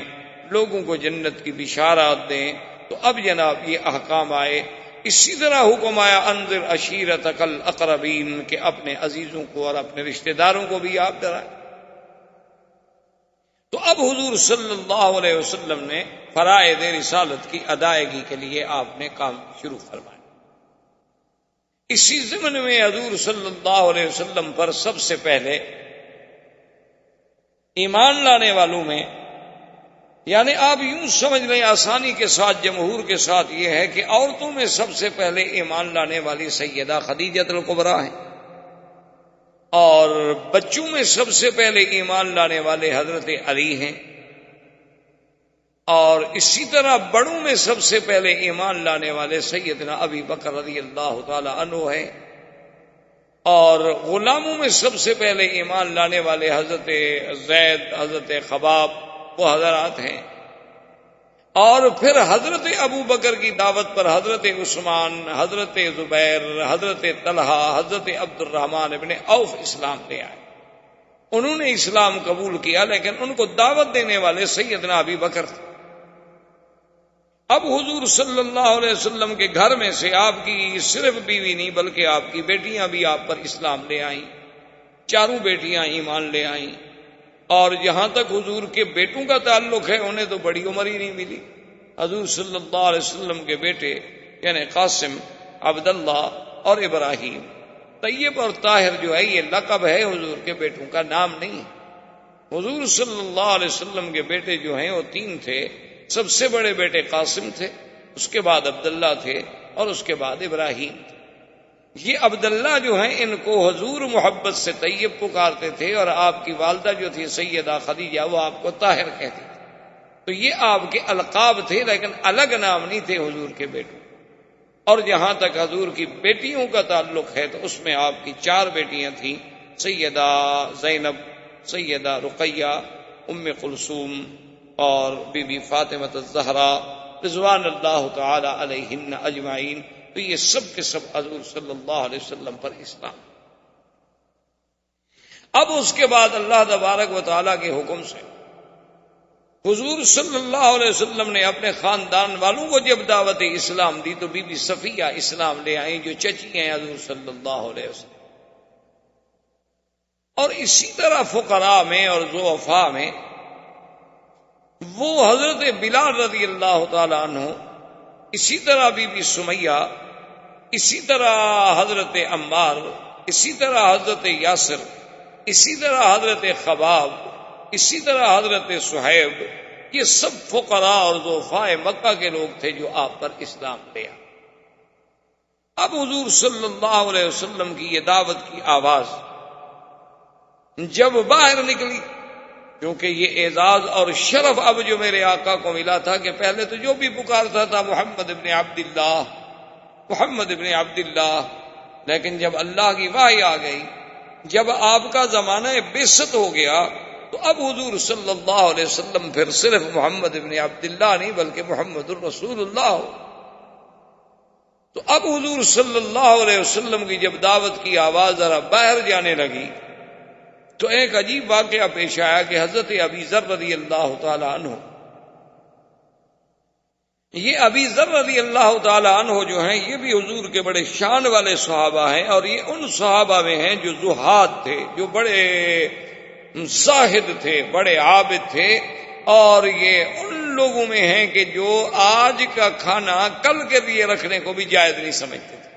لوگوں کو جنت کی بشارات دیں۔ تو اب جناب یہ احکام آئے۔ اسی طرح حکم آیا انذر عشیرتک الاقربین، کہ اپنے عزیزوں کو اور اپنے رشتہ داروں کو بھی آپ ڈرائیں۔ تو اب حضور صلی اللہ علیہ وسلم نے فرائض رسالت کی ادائیگی کے لیے آپ نے کام شروع فرمایا۔ اسی ضمن میں حضور صلی اللہ علیہ وسلم پر سب سے پہلے ایمان لانے والوں میں، یعنی آپ یوں سمجھ لیں آسانی کے ساتھ، جمہور کے ساتھ، یہ ہے کہ عورتوں میں سب سے پہلے ایمان لانے والی سیدہ خدیجہ الکبریٰ ہیں، اور بچوں میں سب سے پہلے ایمان لانے والے حضرت علی ہیں، اور اسی طرح بڑوں میں سب سے پہلے ایمان لانے والے سیدنا ابی بکر رضی اللہ تعالی عنہ ہیں، اور غلاموں میں سب سے پہلے ایمان لانے والے حضرت زید، حضرت خباب، وہ حضرات ہیں، اور پھر حضرت ابو بکر کی دعوت پر حضرت عثمان، حضرت زبیر، حضرت طلحہ، حضرت عبد الرحمن ابن عوف اسلام لے آئے۔ انہوں نے اسلام قبول کیا لیکن ان کو دعوت دینے والے سیدنا ابی بکر تھے۔ اب حضور صلی اللہ علیہ وسلم کے گھر میں سے آپ کی صرف بیوی نہیں بلکہ آپ کی بیٹیاں بھی آپ پر اسلام لے آئیں، 4 بیٹیاں ایمان لے آئیں، اور جہاں تک حضور کے بیٹوں کا تعلق ہے انہیں تو بڑی عمر ہی نہیں ملی. حضور صلی اللہ علیہ وسلم کے بیٹے یعنی قاسم، عبداللہ اور ابراہیم. طیب اور طاہر جو ہے یہ لقب ہے، حضور کے بیٹوں کا نام نہیں. حضور صلی اللہ علیہ وسلم کے بیٹے جو ہیں وہ 3 تھے. سب سے بڑے بیٹے قاسم تھے، اس کے بعد عبداللہ تھے اور اس کے بعد ابراہیم تھے. یہ عبداللہ جو ہیں ان کو حضور محبت سے طیب پکارتے تھے، اور آپ کی والدہ جو تھی سیدہ خدیجہ وہ آپ کو طاہر کہتی تھی. تو یہ آپ کے القاب تھے، لیکن الگ نام نہیں تھے حضور کے بیٹوں. اور جہاں تک حضور کی بیٹیوں کا تعلق ہے تو اس میں آپ کی 4 بیٹیاں تھیں، سیدہ زینب، سیدہ رقیہ، ام کلثوم اور بی بی فاطمہ الزہرا رضوان اللہ تعالی علیہن اجمعین. تو یہ سب کے سب حضور صلی اللہ علیہ وسلم پر اسلام. اب اس کے بعد اللہ تبارک و تعالیٰ کے حکم سے حضور صلی اللہ علیہ وسلم نے اپنے خاندان والوں کو جب دعوت اسلام دی تو بی بی صفیہ اسلام لے آئیں، جو چچی ہیں حضور صلی اللہ علیہ وسلم. اور اسی طرح فقراء میں اور ضعفاء میں وہ حضرت بلال رضی اللہ تعالی عنہ، اسی طرح بی بی سمیہ، اسی طرح حضرت عمار، اسی طرح حضرت یاسر، اسی طرح حضرت خباب، اسی طرح حضرت صہیب، یہ سب فقراء اور ضعفاء مکہ کے لوگ تھے جو آپ پر اسلام لے آئے. اب حضور صلی اللہ علیہ وسلم کی یہ دعوت کی آواز جب باہر نکلی، کیونکہ یہ اعزاز اور شرف اب جو میرے آقا کو ملا تھا کہ پہلے تو جو بھی پکارتا تھا محمد ابن عبداللہ، محمد ابن عبداللہ، لیکن جب اللہ کی وحی آ گئی، جب آپ کا زمانہ بعثت ہو گیا، تو اب حضور صلی اللہ علیہ وسلم پھر صرف محمد ابن عبداللہ نہیں بلکہ محمد الرسول اللہ ہو. تو اب حضور صلی اللہ علیہ وسلم کی جب دعوت کی آواز ذرا باہر جانے لگی تو ایک عجیب واقعہ پیش آیا کہ حضرت ابی ذر رضی اللہ تعالی عنہ، یہ ابی ذر رضی اللہ تعالی عنہ جو ہیں یہ بھی حضور کے بڑے شان والے صحابہ ہیں، اور یہ ان صحابہ میں ہیں جو زہاد تھے، جو بڑے زاہد تھے، بڑے عابد تھے. اور یہ ان لوگوں میں ہیں کہ جو آج کا کھانا کل کے لیے رکھنے کو بھی جائز نہیں سمجھتے تھے.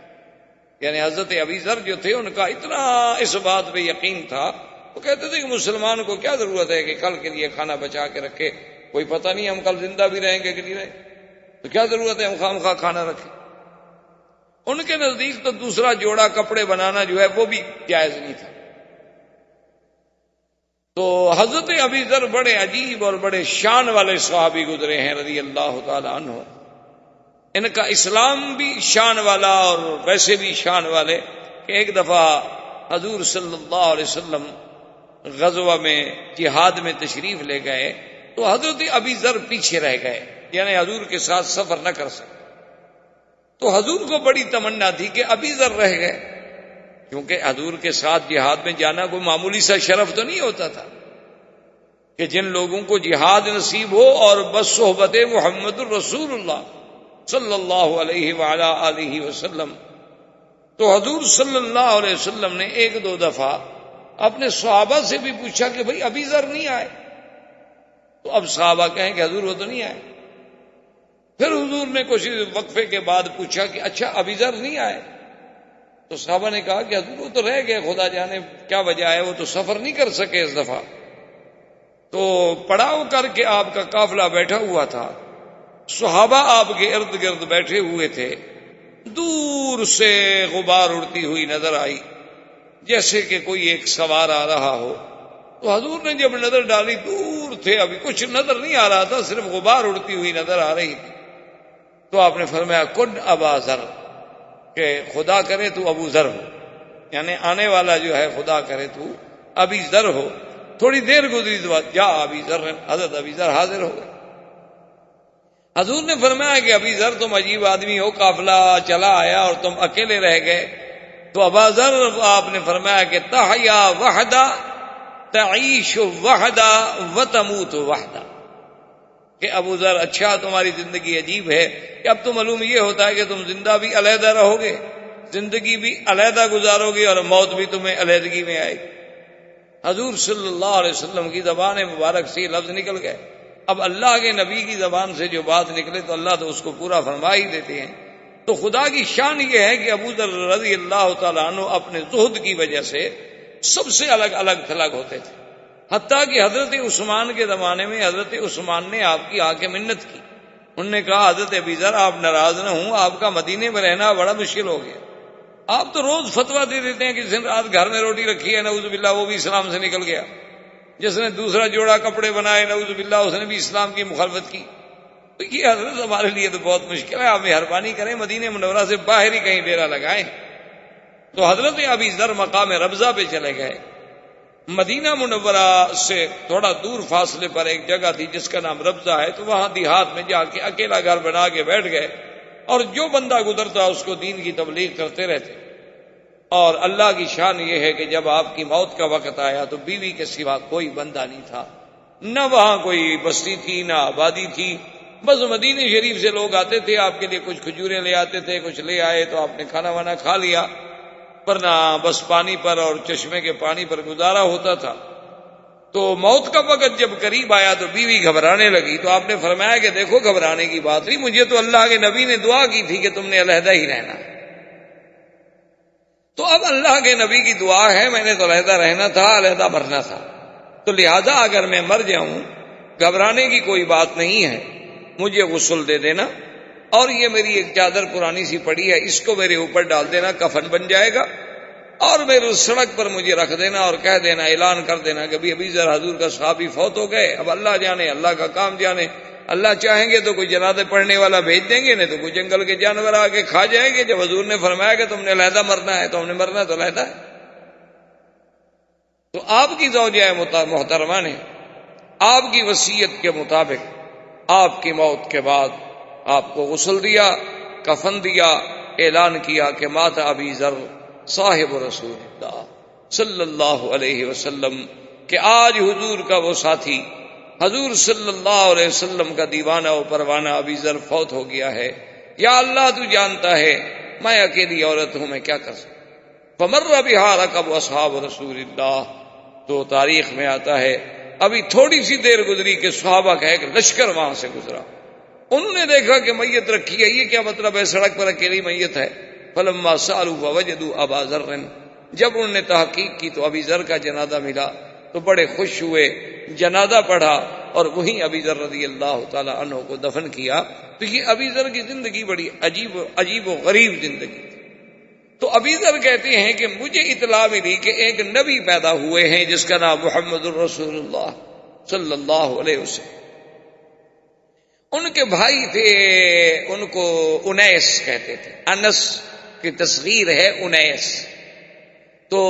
یعنی حضرت ابی ذر جو تھے ان کا اتنا اس بات پہ یقین تھا، وہ کہتے تھے کہ مسلمان کو کیا ضرورت ہے کہ کل کے لیے کھانا بچا کے رکھے، کوئی پتہ نہیں ہم کل زندہ بھی رہیں گے کہ نہیں رہیں، تو کیا ضرورت ہے ہم خواہ کھانا رکھیں. ان کے نزدیک تو دوسرا جوڑا کپڑے بنانا جو ہے وہ بھی جائز نہیں تھا. تو حضرت ابی ذر بڑے عجیب اور بڑے شان والے صحابی گزرے ہیں رضی اللہ تعالی عنہ. ان کا اسلام بھی شان والا اور ویسے بھی شان والے کہ ایک دفعہ حضور صلی اللہ علیہ وسلم غزوہ میں جہاد میں تشریف لے گئے تو حضرت ابی ذر پیچھے رہ گئے، یعنی حضور کے ساتھ سفر نہ کر سکے. تو حضور کو بڑی تمنا تھی کہ ابی ذر رہ گئے، کیونکہ حضور کے ساتھ جہاد میں جانا کوئی معمولی سا شرف تو نہیں ہوتا تھا کہ جن لوگوں کو جہاد نصیب ہو اور بس صحبت محمد الرسول اللہ صلی اللہ علیہ وعلا آلہ وسلم. تو حضور صلی اللہ علیہ وسلم نے 1-2 دفعہ اپنے صحابہ سے بھی پوچھا کہ بھئی ابی ذر نہیں آئے، تو اب صحابہ کہیں کہ حضور وہ تو نہیں آئے. پھر حضور نے کچھ وقفے کے بعد پوچھا کہ اچھا ابی ذر نہیں آئے، تو صحابہ نے کہا کہ حضور وہ تو رہ گئے، خدا جانے کیا وجہ ہے، وہ تو سفر نہیں کر سکے اس دفعہ. تو پڑاؤ کر کے آپ کا قافلہ بیٹھا ہوا تھا، صحابہ آپ کے ارد گرد بیٹھے ہوئے تھے. دور سے غبار اڑتی ہوئی نظر آئی جیسے کہ کوئی ایک سوار آ رہا ہو. تو حضور نے جب نظر ڈالی دور تھے، ابھی کچھ نظر نہیں آ رہا تھا، صرف غبار اڑتی ہوئی نظر آ رہی تھی. تو آپ نے فرمایا کن ابا ذر، کہ خدا کرے تو ابو ذر ہو، یعنی آنے والا جو ہے خدا کرے تو ابی ذر ہو. تھوڑی دیر گزری تو جا ابی ذر، حضرت ابی ذر حاضر ہو گئے. حضور نے فرمایا کہ ابی ذر تم عجیب آدمی ہو، قافلہ چلا آیا اور تم اکیلے رہ گئے. تو ابا ذر آپ نے فرمایا کہ تحیا وحدہ تعیش وحدہ وتموت وحدہ، کہ ابو ذر اچھا تمہاری زندگی عجیب ہے کہ اب تو معلوم یہ ہوتا ہے کہ تم زندہ بھی علیحدہ رہو گے، زندگی بھی علیحدہ گزارو گے اور موت بھی تمہیں علیحدگی میں آئے گی. حضور صلی اللہ علیہ وسلم کی زبان مبارک سے یہ لفظ نکل گئے. اب اللہ کے نبی کی زبان سے جو بات نکلے تو اللہ تو اس کو پورا فرما ہی دیتے ہیں. تو خدا کی شان یہ ہے کہ ابو ذر رضی اللہ تعالیٰ عنہ اپنے زہد کی وجہ سے سب سے الگ الگ تھلگ ہوتے تھے. حتیٰ کہ حضرت عثمان کے زمانے میں حضرت عثمان نے آپ کی آ کے منت کی. انہوں نے کہا حضرت ابی ذر آپ ناراض نہ ہوں، آپ کا مدینے میں رہنا بڑا مشکل ہو گیا. آپ تو روز فتویٰ دے دیتے ہیں کہ جس نے رات گھر میں روٹی رکھی ہے نعوذ باللہ وہ بھی اسلام سے نکل گیا، جس نے دوسرا جوڑا کپڑے بنائے نعوذ باللہ اس نے بھی اسلام کی مخالفت کی. تو یہ حضرت ہمارے لیے تو بہت مشکل ہے، آپ مہربانی کریں مدینہ منورہ سے باہر ہی کہیں ڈیرا لگائیں. تو حضرت ابی ذر مقام ربضہ پہ چلے گئے. مدینہ منورہ سے تھوڑا دور فاصلے پر ایک جگہ تھی جس کا نام ربضہ ہے. تو وہاں دیہات میں جا کے اکیلا گھر بنا کے بیٹھ گئے اور جو بندہ گزرتا اس کو دین کی تبلیغ کرتے رہتے. اور اللہ کی شان یہ ہے کہ جب آپ کی موت کا وقت آیا تو بیوی کے سوا کوئی بندہ نہیں تھا، نہ وہاں کوئی بستی تھی نہ آبادی تھی. بس مدینہ شریف سے لوگ آتے تھے، آپ کے لیے کچھ کھجوریں لے آتے تھے، کچھ لے آئے تو آپ نے کھانا وانا کھا لیا، ورنہ بس پانی پر اور چشمے کے پانی پر گزارا ہوتا تھا. تو موت کا وقت جب قریب آیا تو بیوی گھبرانے لگی. تو آپ نے فرمایا کہ دیکھو گھبرانے کی بات نہیں، مجھے تو اللہ کے نبی نے دعا کی تھی کہ تم نے علیحدہ ہی رہنا. تو اب اللہ کے نبی کی دعا ہے، میں نے تو علیحدہ رہنا تھا، علیحدہ مرنا تھا. تو لہذا اگر میں مر جاؤں گھبرانے کی کوئی بات نہیں ہے، مجھے غسل دے دینا اور یہ میری ایک چادر پرانی سی پڑی ہے اس کو میرے اوپر ڈال دینا، کفن بن جائے گا. اور میرے سڑک پر مجھے رکھ دینا اور کہہ دینا، اعلان کر دینا کہ ابھی ذرا حضور کا صحابی فوت ہو گئے. اب اللہ جانے، اللہ کا کام جانے. اللہ چاہیں گے تو کوئی جنازے پڑھنے والا بھیج دیں گے، نہیں تو کوئی جنگل کے جانور آ کے کھا جائیں گے. جب حضور نے فرمایا کہ تم نے علیحدہ مرنا ہے تو ہم نے مرنا تو علیحدہ ہے. تو آپ کی زوجہ محترمہ نے آپ کی وصیت کے مطابق آپ کی موت کے بعد آپ کو غسل دیا، کفن دیا، اعلان کیا کہ مات ابی ذر صاحب رسول اللہ صلی اللہ علیہ وسلم، کہ آج حضور کا وہ ساتھی، حضور صلی اللہ علیہ وسلم کا دیوانہ و پروانہ ابی ذر فوت ہو گیا ہے. یا اللہ تو جانتا ہے میں اکیلی عورت ہوں، میں کیا کر سکتا. فمر بہا رکب اصحاب رسول اللہ. تو تاریخ میں آتا ہے ابھی تھوڑی سی دیر گزری کہ صحابہ کا ایک لشکر وہاں سے گزرا. انہوں نے دیکھا کہ میت رکھی ہے، یہ کیا مطلب ہے، سڑک پر اکیلی میت ہے. فلما سالوا فوجدوا ابا ذر. جب انہوں نے تحقیق کی تو ابی ذر کا جنازہ ملا تو بڑے خوش ہوئے، جنازہ پڑھا اور وہیں ابی ذر رضی اللہ تعالی عنہ کو دفن کیا. تو یہ ابی ذر کی زندگی بڑی عجیب و غریب زندگی تھی. تو ابی ذر کہتے ہیں کہ مجھے اطلاع ملی کہ ایک نبی پیدا ہوئے ہیں جس کا نام محمد الرسول اللہ صلی اللہ علیہ وسلم. ان کے بھائی تھے، ان کو انیس کہتے تھے. انس کی تصغیر ہے انیس. تو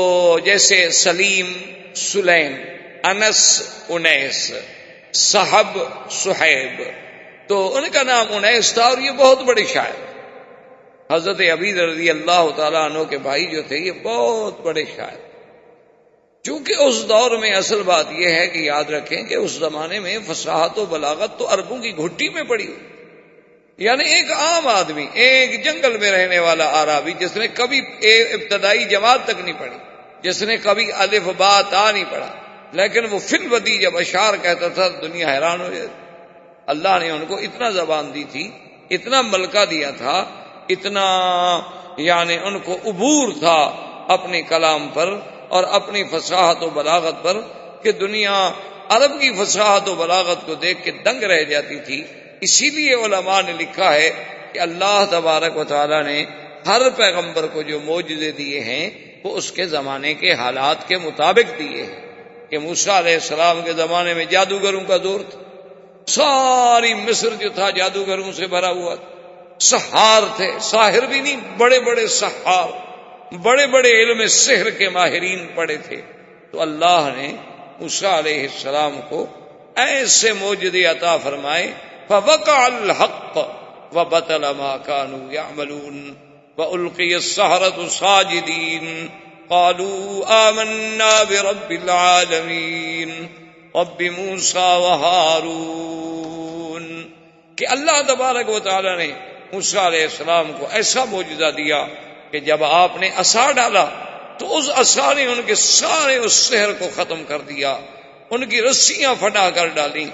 جیسے سلیم، سلیم، انس، انیس، صحب، صحیب. تو ان کا نام انیس تھا اور یہ بہت بڑے شاعر. حضرت ابی رضی اللہ تعالیٰ عنہ کے بھائی جو تھے یہ بہت بڑے شاعر. چونکہ اس دور میں اصل بات یہ ہے کہ یاد رکھیں کہ اس زمانے میں فصاحت و بلاغت تو عربوں کی گھٹی میں پڑی. یعنی ایک عام آدمی، ایک جنگل میں رہنے والا عربی جس نے کبھی ابتدائی جماعت تک نہیں پڑھی، جس نے کبھی الف با تا نہیں پڑھا، لیکن وہ فی الودی جب اشعار کہتا تھا دنیا حیران ہو جاتی. اللہ نے ان کو اتنا زبان دی تھی، اتنا ملکہ دیا تھا، اتنا یعنی ان کو عبور تھا اپنے کلام پر اور اپنی فصاحت و بلاغت پر کہ دنیا عرب کی فصاحت و بلاغت کو دیکھ کے دنگ رہ جاتی تھی. اسی لیے علماء نے لکھا ہے کہ اللہ تبارک و تعالی نے ہر پیغمبر کو جو معجزے دیے ہیں وہ اس کے زمانے کے حالات کے مطابق دیے ہیں. کہ موسیٰ علیہ السلام کے زمانے میں جادوگروں کا دور تھا، ساری مصر جو تھا جادوگروں سے بھرا ہوا تھا. سحار تھے، ساحر بھی نہیں، بڑے بڑے سحار، بڑے بڑے علم سحر کے ماہرین پڑے تھے. تو اللہ نے موسیٰ علیہ السلام کو ایسے معجزے عطا فرمائے. فوقع الحق وبطل ما كانوا يعملون والقي السحرة ساجدين قالوا آمنا برب العالمين رب موسیٰ وہارون. کہ اللہ تبارک و تعالی نے موسیٰ علیہ السلام کو ایسا معجزہ دیا کہ جب آپ نے عصا ڈالا تو اس عصا نے ان کے سارے اس سحر کو ختم کر دیا، ان کی رسیاں پھٹا کر ڈالی.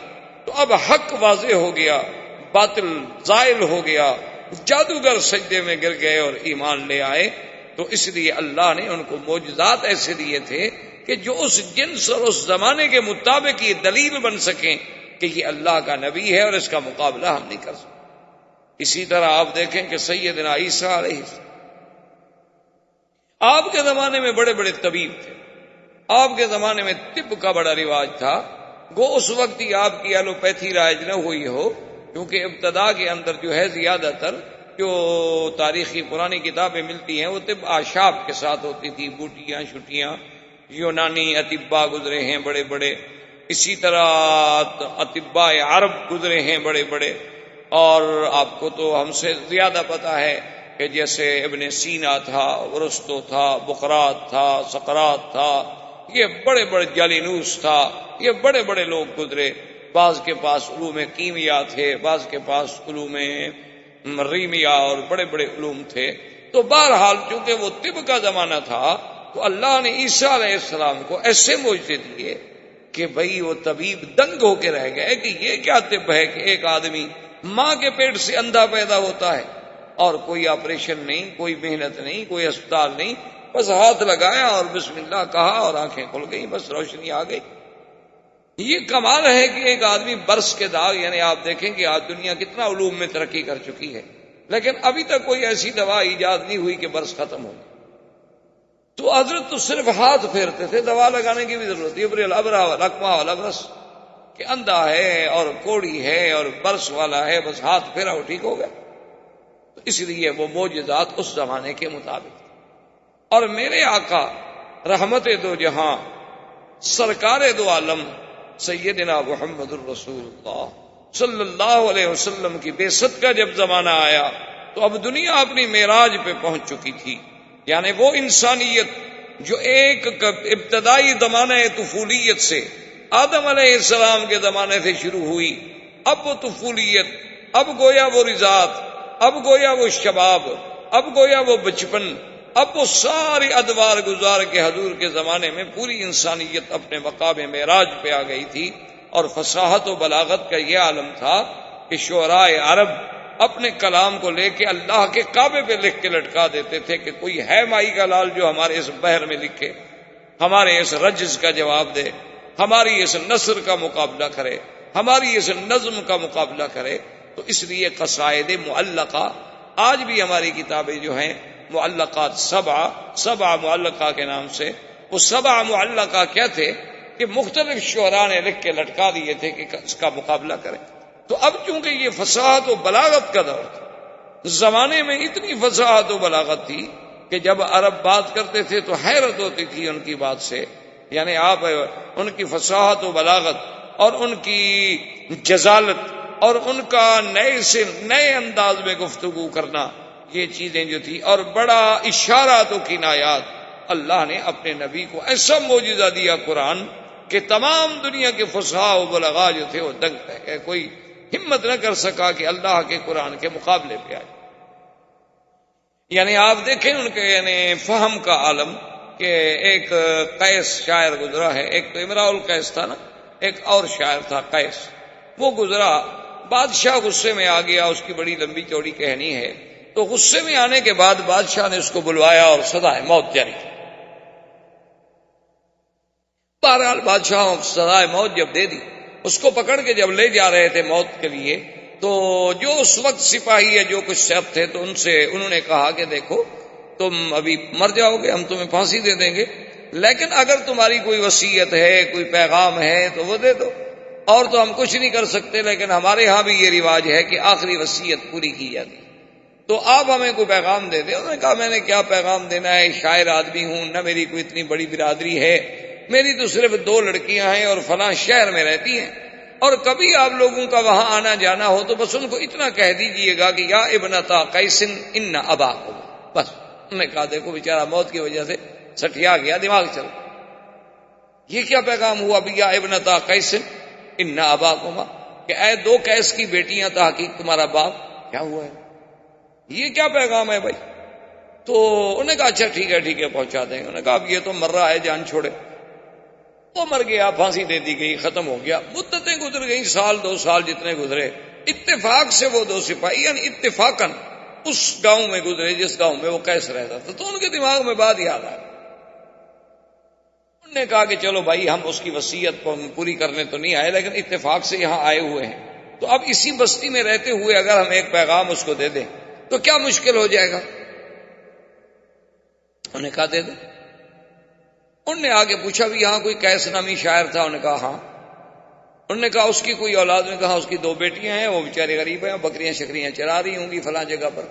تو اب حق واضح ہو گیا، باطل زائل ہو گیا، جادوگر سجدے میں گر گئے اور ایمان لے آئے. تو اس لیے اللہ نے ان کو معجزات ایسے دیے تھے کہ جو اس جنس اور اس زمانے کے مطابق یہ دلیل بن سکیں کہ یہ اللہ کا نبی ہے اور اس کا مقابلہ ہم نہیں کر سکتے. اسی طرح آپ دیکھیں کہ سیدنا عیسیٰ علیہ السلام آپ کے زمانے میں بڑے بڑے طبیب تھے، آپ کے زمانے میں طب کا بڑا رواج تھا. گو اس وقت ہی آپ کی ایلوپیتھی رائج نہ ہوئی ہو، کیونکہ ابتدا کے اندر جو ہے زیادہ تر جو تاریخی پرانی کتابیں ملتی ہیں وہ طب آشاب کے ساتھ ہوتی تھی، بوٹیاں چھٹیاں. یونانی اطباء گزرے ہیں بڑے بڑے، اسی طرح اطباء عرب گزرے ہیں بڑے بڑے. اور آپ کو تو ہم سے زیادہ پتا ہے کہ جیسے ابن سینا تھا، ارسطو تھا، بقراط تھا، سقراط تھا، یہ بڑے بڑے جالینوس تھا، یہ بڑے بڑے لوگ گزرے. بعض کے پاس علوم کیمیا تھے، بعض کے پاس علوم ریمیا اور بڑے بڑے علوم تھے. تو بہرحال چونکہ وہ طب کا زمانہ تھا تو اللہ نے عیسیٰ علیہ السلام کو ایسے معجزے دیے کہ بھئی وہ طبیب دنگ ہو کے رہ گئے کہ یہ کیا طب ہے کہ ایک آدمی ماں کے پیٹ سے اندھا پیدا ہوتا ہے اور کوئی آپریشن نہیں، کوئی محنت نہیں، کوئی اسپتال نہیں، بس ہاتھ لگایا اور بسم اللہ کہا اور آنکھیں کھل گئی، بس روشنی آ گئی. یہ کمال ہے کہ ایک آدمی برس کے داغ، یعنی آپ دیکھیں کہ آج دنیا کتنا علوم میں ترقی کر چکی ہے لیکن ابھی تک کوئی ایسی دوا ایجاد نہیں ہوئی کہ برس ختم ہو. تو حضرت تو صرف ہاتھ پھیرتے تھے، دوا لگانے کی بھی ضرورت ہے. ابر الابرا والاکمہ والابرس کہ اندھا ہے اور کوڑی ہے اور برس والا ہے، بس ہاتھ پھیرا وہ ٹھیک ہو گیا. تو اس لیے وہ معجزات اس زمانے کے مطابق. اور میرے آقا رحمت دو جہاں سرکار دو عالم سیدنا محمد الرسول اللہ صلی اللہ علیہ وسلم کی بعثت کا جب زمانہ آیا تو اب دنیا اپنی معراج پہ پہنچ چکی تھی. یعنی وہ انسانیت جو ایک ابتدائی زمانہ طفولیت سے آدم علیہ السلام کے زمانے سے شروع ہوئی، اب وہ طفولیت، اب گویا وہ رضاعت، اب گویا وہ شباب، اب گویا وہ بچپن، اب وہ ساری ادوار گزار کے حضور کے زمانے میں پوری انسانیت اپنے مقام معراج پہ آ گئی تھی. اور فصاحت و بلاغت کا یہ عالم تھا کہ شعراء عرب اپنے کلام کو لے کے اللہ کے کعبے پہ لکھ کے لٹکا دیتے تھے کہ کوئی ہے مائی کا لال جو ہمارے اس بحر میں لکھے، ہمارے اس رجز کا جواب دے، ہماری اس نثر کا مقابلہ کرے، ہماری اس نظم کا مقابلہ کرے. تو اس لیے قصائد معلقہ آج بھی ہماری کتابیں جو ہیں معلقات سبع معلقہ کے نام سے، وہ سبع معلقہ کیا تھے کہ مختلف شعراء نے لکھ کے لٹکا دیے تھے کہ اس کا مقابلہ کریں. تو اب چونکہ یہ فصاحت و بلاغت کا دور تھا، زمانے میں اتنی فصاحت و بلاغت تھی کہ جب عرب بات کرتے تھے تو حیرت ہوتی تھی ان کی بات سے. یعنی آپ ان کی فصاحت و بلاغت اور ان کی جزالت اور ان کا نئے سے نئے انداز میں گفتگو کرنا، یہ چیزیں جو تھی، اور بڑا اشارات و کنایات. اللہ نے اپنے نبی کو ایسا معجزہ دیا قرآن کہ تمام دنیا کے فصحاء و بلغاء جو تھے وہ دنگ رہ گئے. کوئی ہمت نہ کر سکا کہ اللہ کے قرآن کے مقابلے پہ آئے. یعنی آپ دیکھیں ان کے یعنی فہم کا عالم کہ ایک قیس شاعر گزرا ہے، ایک تو امراء القیس تھا نا، ایک اور شاعر تھا قیس، وہ گزرا. بادشاہ غصے میں آ گیا، اس کی بڑی لمبی چوڑی کہانی ہے. تو غصے میں آنے کے بعد بادشاہ نے اس کو بلوایا اور سزائے موت جاری کی. بہرحال بادشاہ سزائے موت جب دے دی، اس کو پکڑ کے جب لے جا رہے تھے موت کے لیے، تو جو اس وقت سپاہی ہے جو کچھ سیف تھے تو انہوں نے کہا کہ دیکھو تم ابھی مر جاؤ گے، ہم تمہیں پھانسی دے دیں گے، لیکن اگر تمہاری کوئی وصیت ہے، کوئی پیغام ہے تو وہ دے دو. اور تو ہم کچھ نہیں کر سکتے، لیکن ہمارے ہاں بھی یہ رواج ہے کہ آخری وصیت پوری کی جاتی. تو آپ ہمیں کوئی پیغام دے دیں. انہوں نے کہا میں نے کیا پیغام دینا ہے، شاعر آدمی ہوں، نہ میری کوئی اتنی بڑی برادری ہے، میری تو صرف 2 لڑکیاں ہیں اور فلاں شہر میں رہتی ہیں، اور کبھی آپ لوگوں کا وہاں آنا جانا ہو تو بس ان کو اتنا کہہ دیجئے گا کہ یا ابنتا قیس ان اباکم. بس انہوں نے کہا دیکھو بیچارہ موت کی وجہ سے سٹیا گیا، دماغ چل. یہ کیا پیغام ہوا بھی یا ابنتا قیس ان اباکما، کہ اے 2 قیس کی بیٹیاں تحقیق تمہارا باپ. کیا ہوا ہے، یہ کیا پیغام ہے بھائی؟ تو انہوں نے کہا اچھا ٹھیک ہے پہنچا دیں گے. انہوں نے کہا اب یہ تو مر رہا ہے، جان چھوڑے. وہ مر گیا، پھانسی دے دی گئی، ختم ہو گیا. مدتیں گزر گئیں، سال 2 سال جتنے گزرے، اتفاق سے وہ 2 سپاہی یعنی اتفاقاً اس گاؤں میں گزرے جس گاؤں میں وہ قیس رہتا تھا. تو ان کے دماغ میں بات یاد آئی. انہوں نے کہا کہ چلو بھائی ہم اس کی وصیت پوری کرنے تو نہیں آئے، لیکن اتفاق سے یہاں آئے ہوئے ہیں، تو اب اسی بستی میں رہتے ہوئے اگر ہم ایک پیغام اس کو دے دیں تو کیا مشکل ہو جائے گا. انہوں نے کہا دے دیں. انہوں نے آگے پوچھا بھی یہاں کوئی قیس نامی شاعر تھا؟ انہوں نے کہا ہاں. انہوں نے کہا اس کی کوئی اولاد؟ نے کہا اس کی 2 بیٹیاں ہیں، وہ بیچارے غریب ہیں، بکریاں شکریاں چرا رہی ہوں گی فلاں جگہ پر.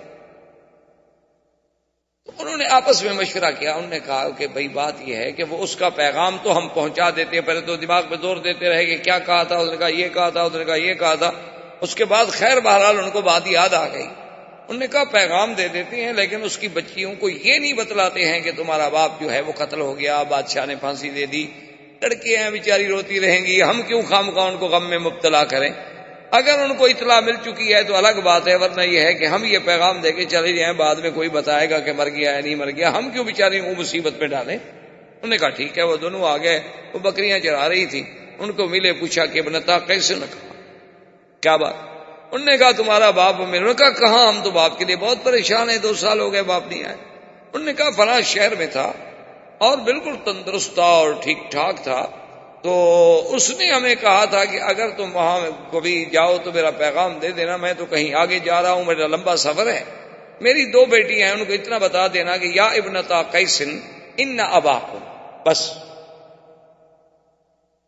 تو انہوں نے آپس میں مشورہ کیا. انہوں نے کہا کہ بھئی بات یہ ہے کہ وہ اس کا پیغام تو ہم پہنچا دیتے ہیں، پہلے تو دماغ پہ زور دیتے رہے کہ کیا کہا تھا. اس نے کہا یہ کہا تھا، اس نے کہا یہ کہا تھا. اس کے بعد خیر بہرحال ان کو بات یاد آ گئی. انہوں نے کہا پیغام دے دیتے ہیں، لیکن اس کی بچیوں کو یہ نہیں بتلاتے ہیں کہ تمہارا باپ جو ہے وہ قتل ہو گیا، بادشاہ نے پھانسی دے دی. لڑکیاں بیچاری روتی رہیں گی، ہم کیوں خواہ ان کو غم میں مبتلا کریں. اگر ان کو اطلاع مل چکی ہے تو الگ بات ہے، ورنہ یہ ہے کہ ہم یہ پیغام دے کے چلے جائیں، بعد میں کوئی بتائے گا کہ مر گیا ہے نہیں مر گیا، ہم کیوں بیچاری کو مصیبت میں ڈالیں. انہوں نے کہا ٹھیک ہے. وہ دونوں آ گئے. وہ بکریاں چرا رہی تھی، ان کو ملے، پوچھا کہ ابنتا کیسے؟ نہ کہا کیا بات؟ انہوں نے کہا تمہارا باپ میرے. انہوں نے کہا کہاں، ہم تو باپ کے لیے بہت پریشان ہیں، 2 سال ہو گئے باپ نہیں آئے. انہوں نے کہا فلاں شہر میں تھا اور بالکل تندرست تھا اور ٹھیک ٹھاک تھا، تو اس نے ہمیں کہا تھا کہ اگر تم وہاں کبھی جاؤ تو میرا پیغام دے دینا، میں تو کہیں آگے جا رہا ہوں، میرا لمبا سفر ہے. میری 2 بیٹیاں ہیں، ان کو اتنا بتا دینا کہ یا ابنتا قیس ان اباکم، بس.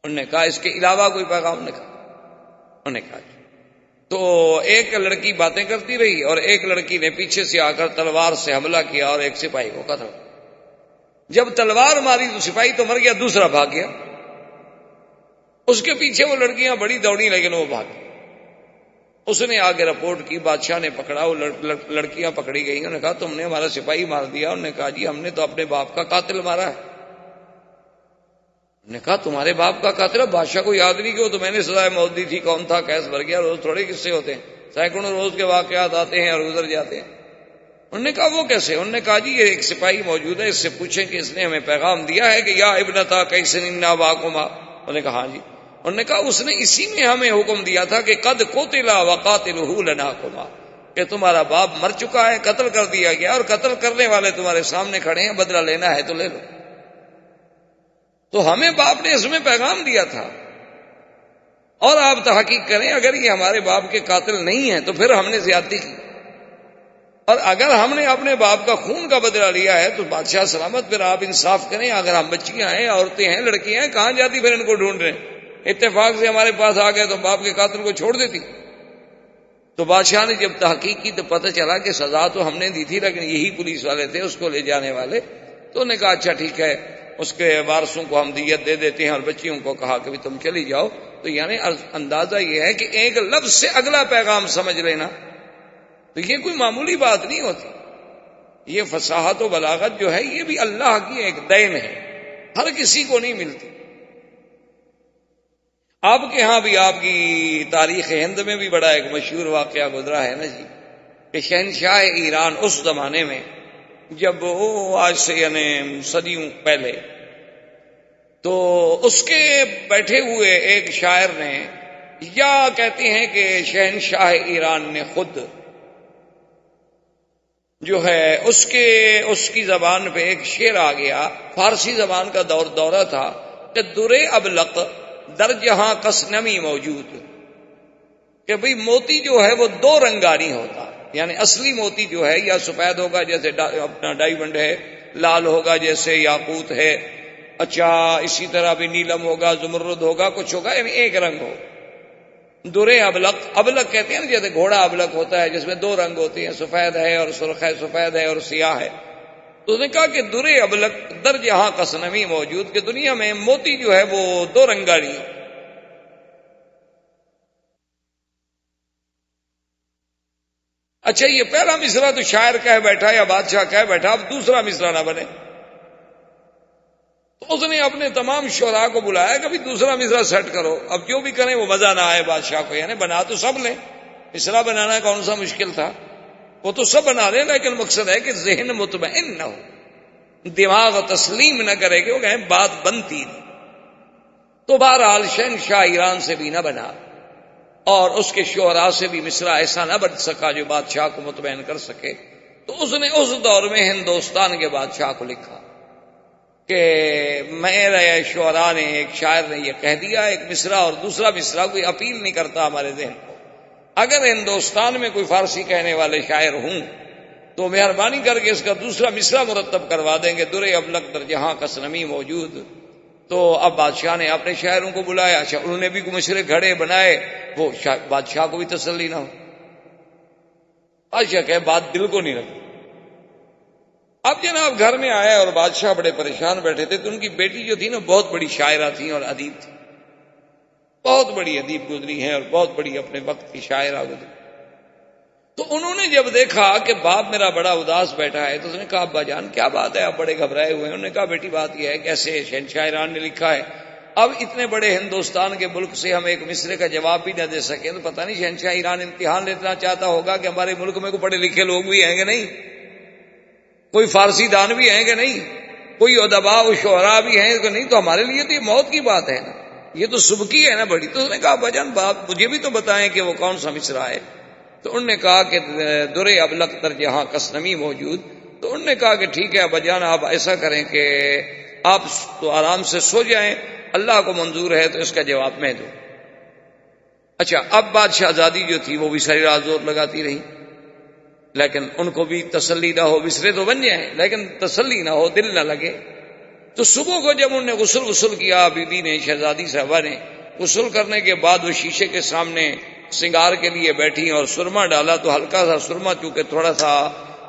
انہوں نے کہا اس کے علاوہ کوئی پیغام؟ نے کہا. انہوں نے کہا تو ایک لڑکی باتیں کرتی رہی اور ایک لڑکی نے پیچھے سے آ کر تلوار سے حملہ کیا اور ایک سپاہی کو قتل. جب تلوار ماری تو سپاہی تو مر گیا، دوسرا بھاگ گیا. اس کے پیچھے وہ لڑکیاں بڑی دوڑی لیکن وہ بھاگ گئی. اس نے آگے رپورٹ کی، بادشاہ نے پکڑا، وہ لڑکیاں پکڑی گئی. انہوں نے کہا تم نے ہمارا سپاہی مار دیا. انہوں نے کہا جی ہم نے تو اپنے باپ کا قاتل مارا ہے. نے کہا تمہارے باپ کا قاتل ہے؟ بادشاہ کو یاد نہیں کہ وہ تو میں نے سزائے موت دی تھی. کون تھا؟ قیس مر گیا. روز تھوڑے قصے ہوتے ہیں، سینکڑوں روز کے واقعات آتے ہیں اور گزر جاتے ہیں. انہوں نے کہا وہ کیسے؟ انہوں نے کہا جی یہ ایک سپاہی موجود ہے، اس سے پوچھیں کہ اس نے ہمیں پیغام دیا ہے کہ یا ابنتا قیس ان اباکما. انہوں نے کہا ہاں جی. انہوں نے کہا اس نے اسی میں ہمیں حکم دیا تھا کہ قد قتل وقاتلہ لناکما، کہ تمہارا باپ مر چکا ہے، قتل کر دیا گیا اور قتل کرنے والے تمہارے سامنے کھڑے ہیں، بدلہ لینا ہے تو لے لو. تو ہمیں باپ نے اس میں پیغام دیا تھا. اور آپ تحقیق کریں، اگر یہ ہمارے باپ کے قاتل نہیں ہیں تو پھر ہم نے زیادتی کی، اور اگر ہم نے اپنے باپ کا خون کا بدلہ لیا ہے تو بادشاہ سلامت. پھر آپ انصاف کریں، اگر ہم بچیاں ہیں، عورتیں ہیں، لڑکیاں ہیں، کہاں جاتی پھر ان کو ڈھونڈ رہے ہیں؟ اتفاق سے ہمارے پاس آ گئے تو باپ کے قاتل کو چھوڑ دیتی. تو بادشاہ نے جب تحقیق کی تو پتہ چلا کہ سزا تو ہم نے دی تھی، لیکن یہی پولیس والے تھے اس کو لے جانے والے. تو انہوں نے کہا اچھا ٹھیک ہے، اس کے وارثوں کو ہم دیت دے دیتے ہیں، اور بچیوں کو کہا کہ تم چلی جاؤ. تو یعنی اندازہ یہ ہے کہ ایک لفظ سے اگلا پیغام سمجھ لینا، تو یہ کوئی معمولی بات نہیں ہوتی. یہ فصاحت و بلاغت جو ہے یہ بھی اللہ کی ایک دین ہے، ہر کسی کو نہیں ملتی. آپ کے ہاں بھی، آپ کی تاریخ ہند میں بھی بڑا ایک مشہور واقعہ گزرا ہے نا جی، کہ شہنشاہ ایران اس زمانے میں، جب وہ آج سے یعنی صدیوں پہلے، تو اس کے بیٹھے ہوئے ایک شاعر نے، یا کہتے ہیں کہ شہنشاہ ایران نے خود جو ہے اس کی زبان پہ ایک شعر آ گیا. فارسی زبان کا دورہ تھا کہ درے ابلق در جہاں کس نمی موجود، کہ بھئی موتی جو ہے وہ 2 رنگا نہیں ہوتا. یعنی اصلی موتی جو ہے یا سفید ہوگا جیسے اپنا ڈائمنڈ ہے، لال ہوگا جیسے یاقوت ہے، اچھا اسی طرح بھی نیلم ہوگا، زمرد ہوگا، کچھ ہوگا، یعنی ایک رنگ ہو. درے ابلق، ابلق کہتے ہیں نا جیسے گھوڑا ابلق ہوتا ہے جس میں 2 رنگ ہوتے ہیں، سفید ہے اور سرخ ہے، سفید ہے اور سیاہ ہے. تو اس نے کہا کہ درے ابلق در جہاں قسنمی موجود، کہ دنیا میں موتی جو ہے وہ 2 رنگا نہیں. اچھا یہ پہلا مصرع تو شاعر کہہ بیٹھا یا بادشاہ کہہ بیٹھا، اب دوسرا مصرع نہ بنے. تو اس نے اپنے تمام شعراء کو بلایا کہ دوسرا مصرع سیٹ کرو. اب جو بھی کریں وہ مزہ نہ آئے بادشاہ کو، یعنی بنا تو سب لیں، مصرع بنانا کون سا مشکل تھا. وہ تو سب بنا رہے ہیں، لیکن مقصد ہے کہ ذہن مطمئن نہ ہو، دماغ تسلیم نہ کرے کہ وہ کہیں بات بنتی نہیں۔ تو بہرحال شہنشاہ ایران سے بھی نہ بنا اور اس کے شعراء سے بھی مصرع ایسا نہ بن سکا جو بادشاہ کو مطمئن کر سکے۔ تو اس نے اس دور میں ہندوستان کے بادشاہ کو لکھا کہ میرے شعراء نے، ایک شاعر نے یہ کہہ دیا، ایک مصرع اور دوسرا مصرع کوئی اپیل نہیں کرتا ہمارے ذہن کو، اگر ہندوستان میں کوئی فارسی کہنے والے شاعر ہوں تو مہربانی کر کے اس کا دوسرا مصرع مرتب کروا دیں گے، درِ ابلق در جہاں کس نمی موجود۔ تو اب بادشاہ نے اپنے شاعروں کو بلایا، اچھا انہوں نے بھی کوئی مصرع گھڑے بنائے، وہ بادشاہ کو بھی تسلی نہ ہو، بادشاہ کہ بات دل کو نہیں رکھی۔ اب جناب گھر میں آیا اور بادشاہ بڑے پریشان بیٹھے تھے، تو ان کی بیٹی جو تھی نا بہت بڑی شاعرہ تھی اور ادیب تھی، بہت بڑی ادیب گزری ہیں اور بہت بڑی اپنے وقت کی شاعرہ گزری۔ تو انہوں نے جب دیکھا کہ باپ میرا بڑا اداس بیٹھا ہے تو اس نے کہا ابا جان کیا بات ہے، آپ بڑے گھبرائے ہوئے ہیں؟ انہوں نے کہا بیٹی بات یہ ہے کہ ایسے شہنشاہ ایران نے لکھا ہے، اب اتنے بڑے ہندوستان کے ملک سے ہم ایک مصرع کا جواب بھی نہ دے سکے تو پتہ نہیں شہنشاہ ایران امتحان لینا چاہتا ہوگا کہ ہمارے ملک میں کوئی پڑھے لکھے لوگ بھی ہیں کہ نہیں، کوئی فارسی دان بھی ہیں کہ نہیں، کوئی ادباء و شعراء بھی ہیں کہ نہیں، تو ہمارے لیے تو یہ موت کی بات ہے نا، یہ تو سبکی ہے نا بڑی۔ تو اس نے کہا ابا جان باپ مجھے بھی تو بتائیں کہ وہ کون سا مصرع ہے۔ تو انہوں نے کہا کہ درِ ابلق در جہاں کس نمی موجود۔ تو انہوں نے کہا کہ ٹھیک ہے ابا جان آپ ایسا کریں کہ آپ تو آرام سے سو جائیں، اللہ کو منظور ہے تو اس کا جواب میں دوں۔ اچھا اب بادشاہ زادی جو تھی وہ بھی ساری رات زور لگاتی رہی، لیکن ان کو بھی تسلی نہ ہو، مصرع تو بن جائیں لیکن تسلی نہ ہو، دل نہ لگے۔ تو صبح کو جب انہوں نے غسل کیا، بی بی نے، شہزادی صاحبہ نے غسل کرنے کے بعد وہ شیشے کے سامنے سنگار کے لیے بیٹھی اور سرما ڈالا، تو ہلکا سا سرما چونکہ تھوڑا سا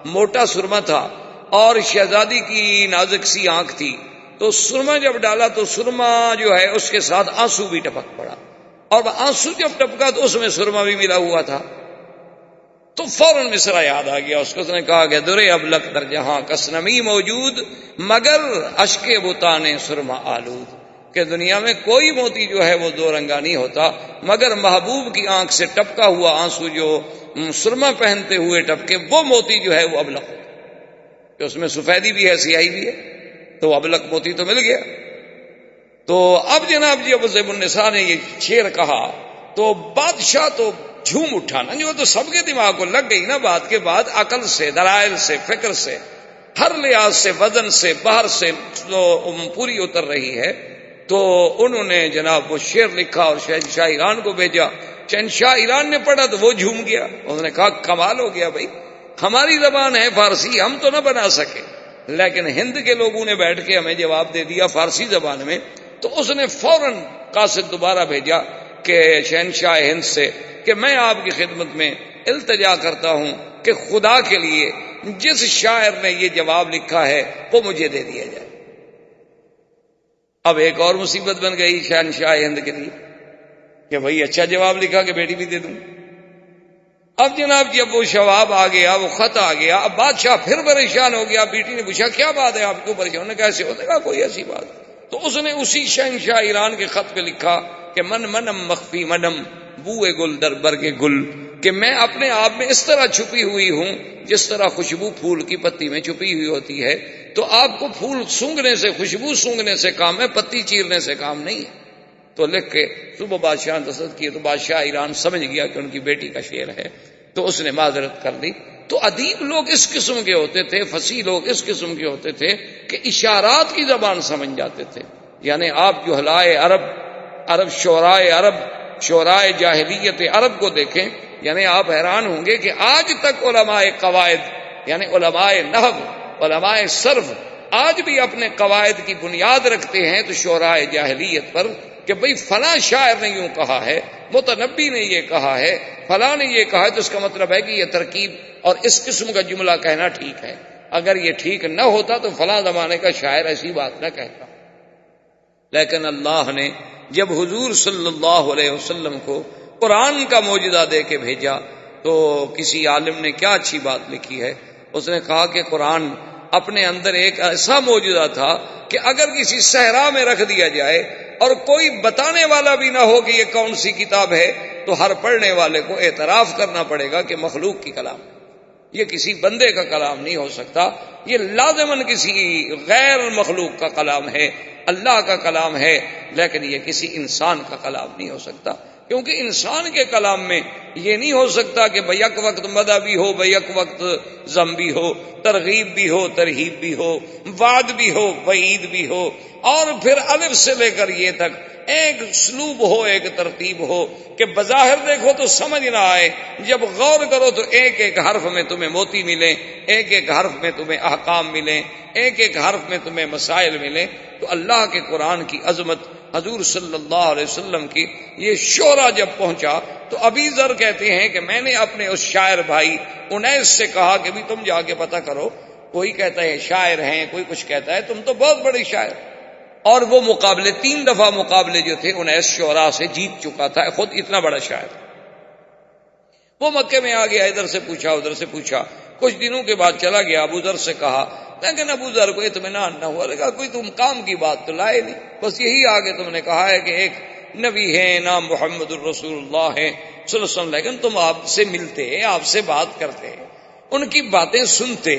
موٹا سرما تھا اور شہزادی کی نازک سی آنکھ تھی، تو سرما جب ڈالا تو سرما جو ہے اس کے ساتھ آنسو بھی ٹپک پڑا، اور آنسو جب ٹپکا تو اس میں سرما بھی ملا ہوا تھا۔ تو فوراً مصرع یاد آ گیا اس کو، اس نے کہا کہ درِ ابلق در جہاں کس نمی موجود مگر اشک بتانے سرما آلود، کہ دنیا میں کوئی موتی جو ہے وہ دو رنگا نہیں ہوتا مگر محبوب کی آنکھ سے ٹپکا ہوا آنسو جو سرما پہنتے ہوئے ٹپکے، وہ موتی جو ہے وہ ابلق ہوتا، کہ اس میں سفیدی بھی ہے سیاہی بھی ہے، تو ابلق موتی تو مل گیا۔ تو اب جناب جب زیب النساء نے یہ شعر کہا تو بادشاہ تو جھوم اٹھا نا، جو تو سب کے دماغ کو لگ گئی نا بات کے بعد، عقل سے، دلائل سے، فکر سے، ہر لحاظ سے، وزن سے، باہر سے پوری اتر رہی ہے۔ تو انہوں نے جناب وہ شعر لکھا اور شہنشاہ ایران کو بھیجا، شہنشاہ ایران نے پڑھا تو وہ جھوم گیا، انہوں نے کہا کمال ہو گیا بھائی، ہماری زبان ہے فارسی، ہم تو نہ بنا سکے لیکن ہند کے لوگوں نے بیٹھ کے ہمیں جواب دے دیا فارسی زبان میں۔ تو اس نے فوراً قاصد دوبارہ بھیجا کہ شہنشاہ ہند سے کہ میں آپ کی خدمت میں التجا کرتا ہوں کہ خدا کے لیے جس شاعر نے یہ جواب لکھا ہے وہ مجھے دے دیا جائے۔ اب ایک اور مصیبت بن گئی شہنشاہ ہند کے لیے کہ بھائی اچھا جواب لکھا کہ بیٹی بھی دے دوں۔ اب جناب جب وہ جواب آ گیا، وہ خط آ گیا، اب بادشاہ پھر پریشان ہو گیا۔ بیٹی نے پوچھا کیا بات ہے آپ کیوں پریشان؟ انہوں نے کہا ایسے ہوتا ہے، کوئی ایسی بات۔ تو اس نے اسی شہنشاہ ایران کے خط پہ لکھا کہ من منم مخفی منم بوئے گل در برگ گل، کہ میں اپنے آپ میں اس طرح چھپی ہوئی ہوں جس طرح خوشبو پھول کی پتی میں چھپی ہوئی ہوتی ہے۔ تو آپ کو پھول سونگھنے سے، خوشبو سونگھنے سے کام ہے، پتی چیرنے سے کام نہیں ہے۔ تو لکھ کے صبح بادشاہ نے دستخط کیے، تو بادشاہ ایران سمجھ گیا کہ ان کی بیٹی کا شعر ہے، تو اس نے معذرت کر لی۔ تو ادیب لوگ اس قسم کے ہوتے تھے، فصیح لوگ اس قسم کے ہوتے تھے کہ اشارات کی زبان سمجھ جاتے تھے۔ یعنی آپ جو جہلائے عرب شعرائے عرب، شعرائے جاہلیت عرب کو دیکھیں، یعنی آپ حیران ہوں گے کہ آج تک علماء قواعد، یعنی علماء نحو، علماء صرف آج بھی اپنے قواعد کی بنیاد رکھتے ہیں تو شعرائے جاہلیت پر، کہ بھئی فلاں شاعر نے یوں کہا ہے، متنبی نے یہ کہا ہے، فلاں نے یہ کہا ہے، تو اس کا مطلب ہے کہ یہ ترکیب اور اس قسم کا جملہ کہنا ٹھیک ہے، اگر یہ ٹھیک نہ ہوتا تو فلاں زمانے کا شاعر ایسی بات نہ کہتا۔ لیکن اللہ نے جب حضور صلی اللہ علیہ وسلم کو قرآن کا معجزہ دے کے بھیجا تو کسی عالم نے کیا اچھی بات لکھی ہے، اس نے کہا کہ قرآن اپنے اندر ایک ایسا معجزہ تھا کہ اگر کسی صحرا میں رکھ دیا جائے اور کوئی بتانے والا بھی نہ ہو کہ یہ کون سی کتاب ہے، تو ہر پڑھنے والے کو اعتراف کرنا پڑے گا کہ مخلوق کی کلام ہے، یہ کسی بندے کا کلام نہیں ہو سکتا، یہ لازماً کسی غیر مخلوق کا کلام ہے، اللہ کا کلام ہے، لیکن یہ کسی انسان کا کلام نہیں ہو سکتا، کیونکہ انسان کے کلام میں یہ نہیں ہو سکتا کہ بیک وقت مدح بھی ہو، بیک وقت ذم بھی ہو، ترغیب بھی ہو، ترہیب بھی ہو، وعد بھی ہو، وعید بھی ہو، اور پھر الف سے لے کر یہ تک ایک اسلوب ہو، ایک ترتیب ہو کہ بظاہر دیکھو تو سمجھ نہ آئے، جب غور کرو تو ایک ایک حرف میں تمہیں موتی ملے، ایک ایک حرف میں تمہیں احکام ملیں، ایک ایک حرف میں تمہیں مسائل ملیں۔ تو اللہ کے قرآن کی عظمت، حضور صلی اللہ علیہ وسلم کی یہ شعرا جب پہنچا تو ابی ذر کہتے ہیں کہ میں نے اپنے اس شاعر بھائی انیس سے کہا کہ بھی تم جا کے پتہ کرو، کوئی کہتا ہے شاعر ہیں، کوئی کچھ کہتا ہے، تم تو بہت بڑے شاعر۔ اور وہ مقابلے 3 دفعہ مقابلے جو تھے انیس شعراء سے جیت چکا تھا، خود اتنا بڑا شاعر۔ وہ مکے میں آ گیا، ادھر سے پوچھا ادھر سے پوچھا، کچھ دنوں کے بعد چلا گیا، ابو ذر سے کہا، لیکن ابو ذر کو اطمینان نہ ہوا، لگا کوئی تم کام کی بات تو لائے نہیں، بس یہی آگے تم نے کہا ہے کہ ایک نبی ہے، نام محمد الرسول اللہ ہے صلی اللہ علیہ وسلم، لیکن تم آپ سے ملتے، آپ سے بات کرتے، ان کی باتیں سنتے،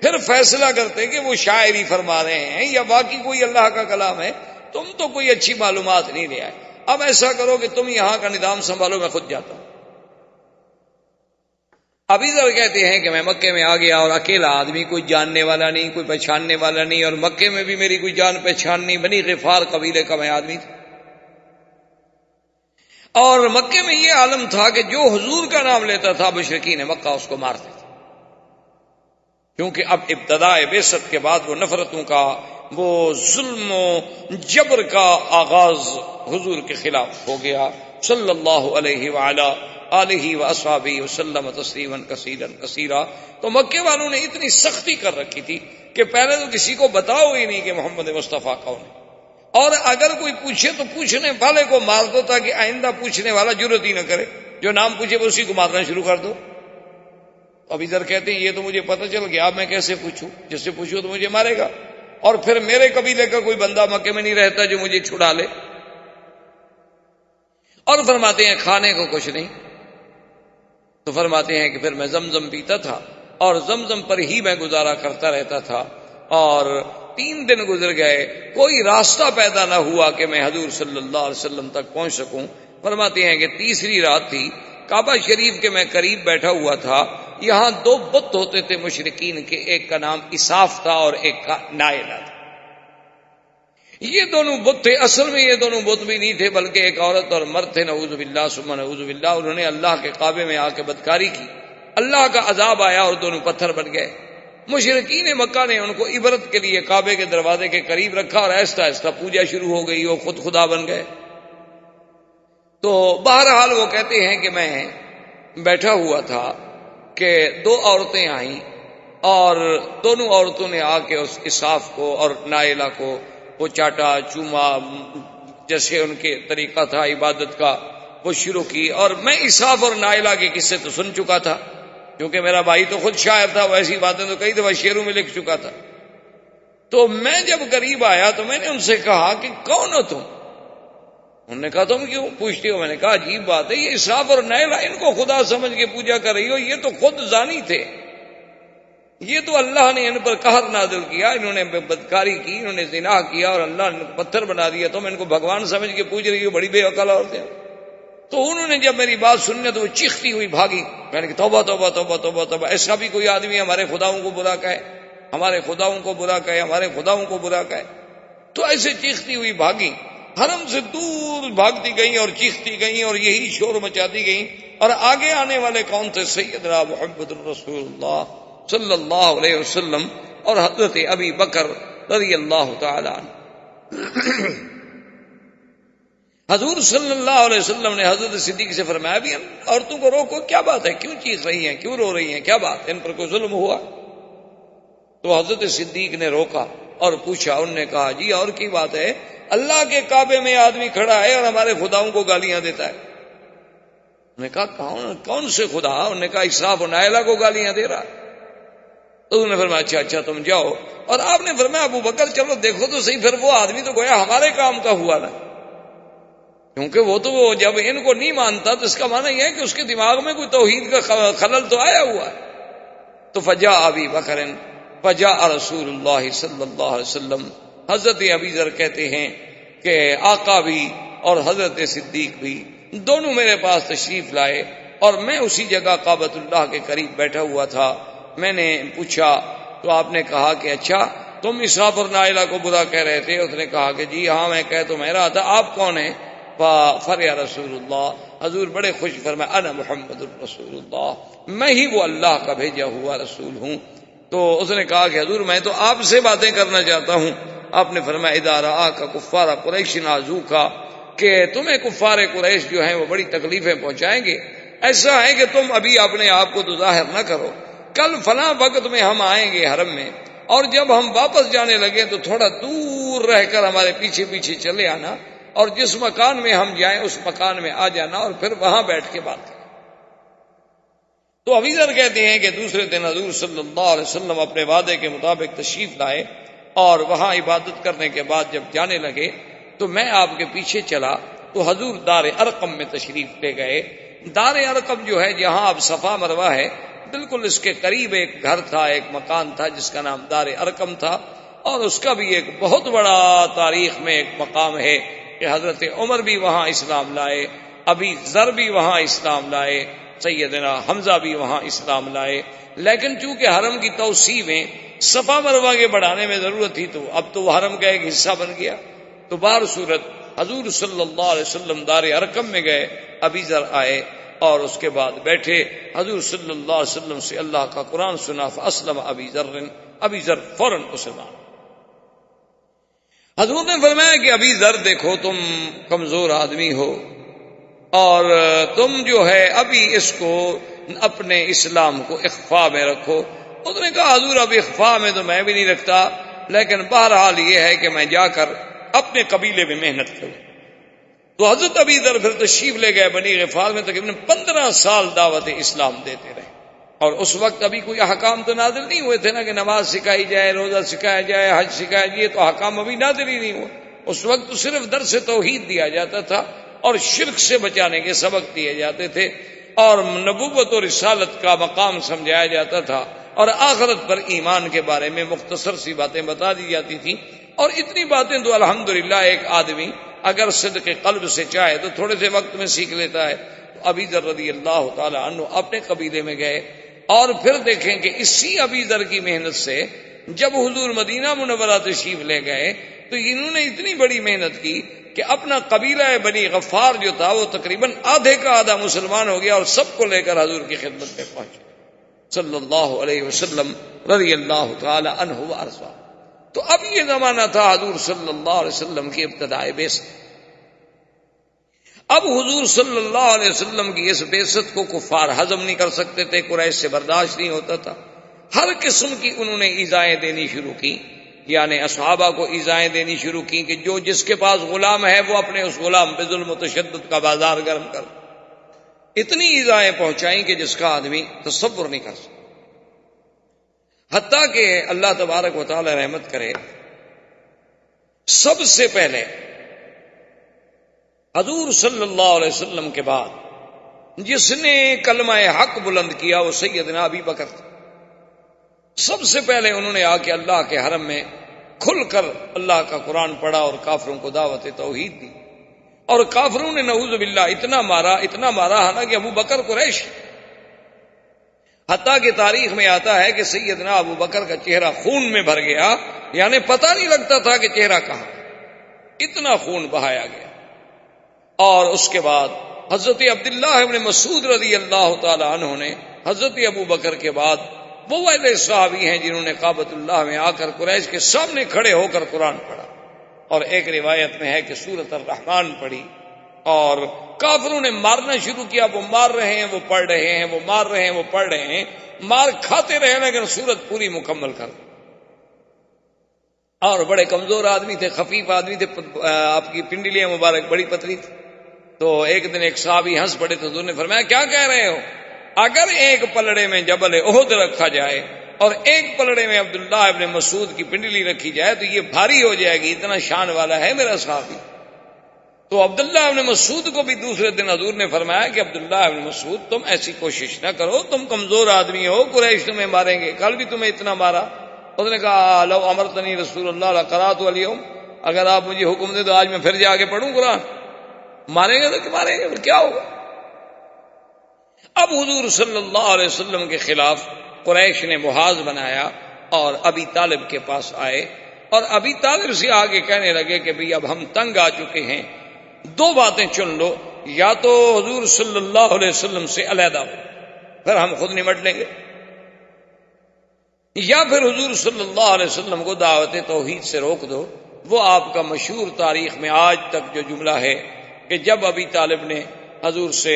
پھر فیصلہ کرتے کہ وہ شاعری فرما رہے ہیں یا باقی کوئی اللہ کا کلام ہے، تم تو کوئی اچھی معلومات نہیں لے آئے، اب ایسا کرو کہ تم یہاں کا نظام سنبھالو، میں خود جاتا ہوں۔ ابھی ذر کہتے ہیں کہ میں مکے میں آ گیا اور اکیلا آدمی، کوئی جاننے والا نہیں، کوئی پہچاننے والا نہیں، اور مکے میں بھی میری کوئی جان پہچان نہیں، بنی غفار قبیلے کا میں آدمی تھا، اور مکے میں یہ عالم تھا کہ جو حضور کا نام لیتا تھا مشرکین مکہ اس کو مارتے تھے، کیونکہ اب ابتداء بعثت کے بعد وہ نفرتوں کا، وہ ظلم و جبر کا آغاز حضور کے خلاف ہو گیا صلی اللہ علیہ وعلا آلہ واصحابہ وسلم تسلیما کثیرا کثیرا۔ تو مکے والوں نے اتنی سختی کر رکھی تھی کہ پہلے تو کسی کو بتاؤ ہی نہیں کہ محمد مصطفیٰ کون ہے، اور اگر کوئی پوچھے تو پوچھنے والے کو مار دو تاکہ آئندہ پوچھنے والا جرت ہی نہ کرے، جو نام پوچھے اسی کو مارنا شروع کر دو۔ ابھی ذر کہتے ہیں یہ تو مجھے پتہ چل گیا، اب میں کیسے پوچھوں، جس سے پوچھوں تو مجھے مارے گا، اور پھر میرے قبیلے کا کوئی بندہ مکے میں نہیں رہتا جو مجھے چھڑا لے۔ اور فرماتے ہیں کھانے کو کچھ نہیں، تو فرماتے ہیں کہ پھر میں زمزم پیتا تھا اور زمزم پر ہی میں گزارا کرتا رہتا تھا، اور 3 دن گزر گئے، کوئی راستہ پیدا نہ ہوا کہ میں حضور صلی اللہ علیہ وسلم تک پہنچ سکوں۔ فرماتے ہیں کہ تیسری رات تھی، کعبہ شریف کے میں قریب بیٹھا ہوا تھا، یہاں 2 بت ہوتے تھے مشرکین کے، ایک کا نام اساف تھا اور ایک کا نائلہ تھا۔ یہ دونوں بت تھے، اصل میں یہ دونوں بت بھی نہیں تھے بلکہ ایک عورت اور مرد تھے، نعوذ باللہ ثم نعوذ باللہ۔ انہوں نے اللہ کے کعبے میں آ کے بدکاری کی، اللہ کا عذاب آیا اور دونوں پتھر بن گئے۔ مشرکین مکہ نے ان کو عبرت کے لیے کعبے کے دروازے کے قریب رکھا اور آہستہ آہستہ پوجا شروع ہو گئی، وہ خود خدا بن گئے۔ تو بہرحال وہ کہتے ہیں کہ میں بیٹھا ہوا تھا کہ 2 عورتیں آئیں، اور دونوں عورتوں نے آ کے اس اساف کو اور نائلہ کو وہ چاٹا چوما، جیسے ان کے طریقہ تھا عبادت کا، وہ شروع کی۔ اور میں اساف اور نائلہ کے قصے تو سن چکا تھا، کیونکہ میرا بھائی تو خود شاعر تھا، وہ ایسی باتیں تو کئی دفعہ شعروں میں لکھ چکا تھا۔ تو میں جب قریب آیا تو میں نے ان سے کہا کہ کون ہو تم؟ انہوں نے کہا تم کیوں پوچھتے ہو؟ میں نے کہا عجیب بات ہے، یہ اساف اور نائلہ ان کو خدا سمجھ کے پوجا کر رہی ہو، یہ تو خود زانی تھے، یہ تو اللہ نے ان پر قہر نازل کیا، انہوں نے بدکاری کی، انہوں نے زنا کیا اور اللہ نے پتھر بنا دیا، تم ان کو بھگوان سمجھ کے پوج رہی ہو، بڑی بے عقل عورتیں۔ تو انہوں نے جب میری بات سننے تو وہ چیختی ہوئی بھاگی۔ میں نے کہا توبہ توبہ توبہ توبہ توبہ، ایسا بھی کوئی آدمی ہمارے خداؤں کو برا کہے، ہمارے خداؤں کو برا کہے، ہمارے خداؤں کو برا کہے؟ تو ایسے چیختی ہوئی بھاگی، حرم سے دور بھاگتی گئیں اور چیختی گئیں اور یہی شور مچاتی گئیں۔ اور آگے آنے والے کون تھے؟ سیدنا محمد الرسول اللہ صلی اللہ علیہ وسلم اور حضرت ابی بکر رضی اللہ تعالی عنہ۔ حضور صلی اللہ علیہ وسلم نے حضرت صدیق سے فرمایا بھی عورتوں کو روکو، کیا بات ہے، کیوں چیخ رہی ہیں، کیوں رو رہی ہیں، کیا بات ہے، ان پر کوئی ظلم ہوا؟ تو حضرت صدیق نے روکا اور پوچھا، انہوں نے کہا جی اور کی بات ہے، اللہ کے کعبے میں آدمی کھڑا ہے اور ہمارے خداؤں کو گالیاں دیتا ہے۔ انہوں نے کہا کون سے خدا؟ انہوں نے کہا اسراف و نائلہ کو گالیاں دے رہا۔ تو انہوں نے فرمایا اچھا اچھا تم جاؤ، اور آپ نے فرمایا ابو بکر چلو دیکھو تو صحیح، پھر وہ آدمی تو گویا ہمارے کام کا ہوا نا، کیونکہ وہ تو جب ان کو نہیں مانتا تو اس کا معنی یہ ہے کہ اس کے دماغ میں کوئی توحید کا خلل تو آیا ہوا ہے۔ تو فجاء ابی بکر فجاء رسول اللہ صلی اللہ علیہ وسلم، حضرت ابی ذر کہتے ہیں کہ آقا بھی اور حضرت صدیق بھی دونوں میرے پاس تشریف لائے، اور میں اسی جگہ کعبۃ اللہ کے قریب بیٹھا ہوا تھا۔ میں نے پوچھا تو آپ نے کہا کہ اچھا تم اسحاق اور نائلہ کو برا کہہ رہے تھے؟ اس نے کہا کہ جی ہاں میں کہہ تو میں رہا تھا، آپ کون ہیں؟ فریا رسول اللہ، حضور بڑے خوش فرمائے انا محمد الرسول اللہ، میں ہی وہ اللہ کا بھیجا ہوا رسول ہوں۔ تو اس نے کہا کہ حضور میں تو آپ سے باتیں کرنا چاہتا ہوں۔ آپ نے فرمایا اذا رآک کفار قریش نازوک، کہ تمہیں کفار قریش جو ہیں وہ بڑی تکلیفیں پہنچائیں گے، ایسا ہے کہ تم ابھی اپنے آپ کو تو ظاہر نہ کرو، کل فلاں وقت میں ہم آئیں گے حرم میں، اور جب ہم واپس جانے لگے تو تھوڑا دور رہ کر ہمارے پیچھے پیچھے چلے آنا، اور جس مکان میں ہم جائیں اس مکان میں آ جانا، اور پھر وہاں بیٹھ کے بات کریں۔ تو ابی ذر کہتے ہیں کہ دوسرے دن حضور صلی اللہ علیہ وسلم اپنے وعدے کے مطابق تشریف لائے، اور وہاں عبادت کرنے کے بعد جب جانے لگے تو میں آپ کے پیچھے چلا، تو حضور دار ارقم میں تشریف لے گئے۔ دار ارقم جو ہے جہاں اب صفا مروہ ہے، بالکل اس کے قریب ایک گھر تھا، ایک مکان تھا جس کا نام دار ارقم تھا، اور اس کا بھی ایک بہت بڑا تاریخ میں ایک مقام ہے کہ حضرت عمر بھی وہاں اسلام لائے، ابی ذر بھی وہاں اسلام لائے، سیدنا حمزہ بھی وہاں اسلام لائے۔ لیکن چونکہ حرم کی توسیع میں صفا مروہ کے بڑھانے میں ضرورت تھی، تو اب تو وہ حرم کا ایک حصہ بن گیا۔ تو بہر صورت حضور صلی اللہ علیہ وسلم دار ارقم میں گئے، ابی ذر آئے اور اس کے بعد بیٹھے، حضور صلی اللہ علیہ وسلم سے اللہ کا قرآن سنا، فاسلم ابی ذر، ابی ذر فوراً مسلمان۔ حضور نے فرمایا کہ ابی ذر دیکھو تم کمزور آدمی ہو، اور تم جو ہے ابھی اس کو اپنے اسلام کو اخفاء میں رکھو۔ اس نے کہا حضور اب اخفاء میں تو میں بھی نہیں رکھتا، لیکن بہرحال یہ ہے کہ میں جا کر اپنے قبیلے میں محنت کروں۔ تو حضرت ابی ذر پھر تشریف لے گئے بنی غفار میں، تقریباً 15 سال دعوت اسلام دیتے رہے، اور اس وقت ابھی کوئی احکام تو نازل نہیں ہوئے تھے نا کہ نماز سکھائی جائے، روزہ سکھایا جائے، حج سکھایا جائے، یہ تو احکام ابھی نازل ہی نہیں ہوئے۔ اس وقت تو صرف درس توحید دیا جاتا تھا، اور شرک سے بچانے کے سبق دیے جاتے تھے، اور نبوت اور رسالت کا مقام سمجھایا جاتا تھا، اور آخرت پر ایمان کے بارے میں مختصر سی باتیں بتا دی جاتی تھیں۔ اور اتنی باتیں تو الحمدللہ ایک آدمی اگر صدق قلب سے چاہے تو تھوڑے سے وقت میں سیکھ لیتا ہے۔ تو ابی ذر رضی اللہ تعالی عنہ اپنے قبیلے میں گئے، اور پھر دیکھیں کہ اسی ابی ذر کی محنت سے جب حضور مدینہ منورہ تشریف لے گئے تو انہوں نے اتنی بڑی محنت کی کہ اپنا قبیلہ بنی غفار جو تھا وہ تقریباً آدھے کا آدھا مسلمان ہو گیا، اور سب کو لے کر حضور کی خدمت میں پہنچے صلی اللہ علیہ وسلم رضی اللہ تعالی عنہ وارضاہ۔ تو اب یہ زمانہ تھا حضور صلی اللہ علیہ وسلم کی ابتدائی بعثت۔ اب حضور صلی اللہ علیہ وسلم کی اس بعثت کو کفار ہضم نہیں کر سکتے تھے، قریش سے برداشت نہیں ہوتا تھا، ہر قسم کی انہوں نے ایذائیں دینی شروع کی، یعنی اصحابہ کو ایذائیں دینی شروع کی کہ جو جس کے پاس غلام ہے وہ اپنے اس غلام پہ ظلم و تشدد کا بازار گرم کر، اتنی ایذائیں پہنچائیں کہ جس کا آدمی تصور نہیں کر سکتا۔ حتیٰ کہ اللہ تبارک و تعالی رحمت کرے، سب سے پہلے حضور صلی اللہ علیہ وسلم کے بعد جس نے کلمہ حق بلند کیا وہ سیدنا ابی بکر تھا۔ سب سے پہلے انہوں نے آ کے اللہ کے حرم میں کھل کر اللہ کا قرآن پڑھا اور کافروں کو دعوت توحید دی، اور کافروں نے نعوذ باللہ اتنا مارا، حالانکہ ابو بکر قریش، حتیٰ کہ تاریخ میں آتا ہے کہ سیدنا ابو بکر کا چہرہ خون میں بھر گیا، یعنی پتہ نہیں لگتا تھا کہ چہرہ کہاں، اتنا خون بہایا گیا۔ اور اس کے بعد حضرت عبداللہ ابن مسعود رضی اللہ تعالی عنہ نے حضرت ابو بکر کے بعد وہ والے صحابی ہیں جنہوں نے کعبۃ اللہ میں آ کر قریش کے سامنے کھڑے ہو کر قرآن پڑھا، اور ایک روایت میں ہے کہ سورۃ الرحمن پڑھی، اور کافروں نے مارنا شروع کیا، وہ مار رہے ہیں وہ پڑھ رہے ہیں، وہ مار رہے ہیں وہ پڑھ رہے ہیں، مار کھاتے رہے لیکن سورت پوری مکمل کر۔ اور بڑے کمزور آدمی تھے، خفیف آدمی تھے، آپ کی پنڈلیاں مبارک بڑی پتلی تھی۔ تو ایک دن ایک صحابی ہنس پڑے تو حضور نے فرمایا کیا کہہ رہے ہو؟ اگر ایک پلڑے میں جبل احد رکھا جائے اور ایک پلڑے میں عبداللہ ابن مسعود کی پنڈلی رکھی جائے تو یہ بھاری ہو جائے گی، اتنا شان والا ہے میرا صحابی۔ تو عبداللہ ابن مسعود کو بھی دوسرے دن حضور نے فرمایا کہ عبداللہ ابن مسعود تم ایسی کوشش نہ کرو، تم کمزور آدمی ہو، قریش تمہیں ماریں گے، کل بھی تمہیں اتنا مارا۔ اس نے کہا لو امرتنی رسول اللہ لقرأت اليوم، اگر آپ مجھے حکم دیں تو آج میں پھر جا کے پڑھوں قرآن۔ ماریں گے تو ماریں گے، پھر کیا ہوگا؟ اب حضور صلی اللہ علیہ وسلم کے خلاف قریش نے محاذ بنایا اور ابی طالب کے پاس آئے، اور ابی طالب سے آگے کہنے لگے کہ بھئی اب ہم تنگ آ چکے ہیں، دو باتیں چن لو، یا تو حضور صلی اللہ علیہ وسلم سے علیحدہ ہو، پھر ہم خود نمٹ لیں گے، یا پھر حضور صلی اللہ علیہ وسلم کو دعوت توحید سے روک دو۔ وہ آپ کا مشہور تاریخ میں آج تک جو جملہ ہے کہ جب ابی طالب نے حضور سے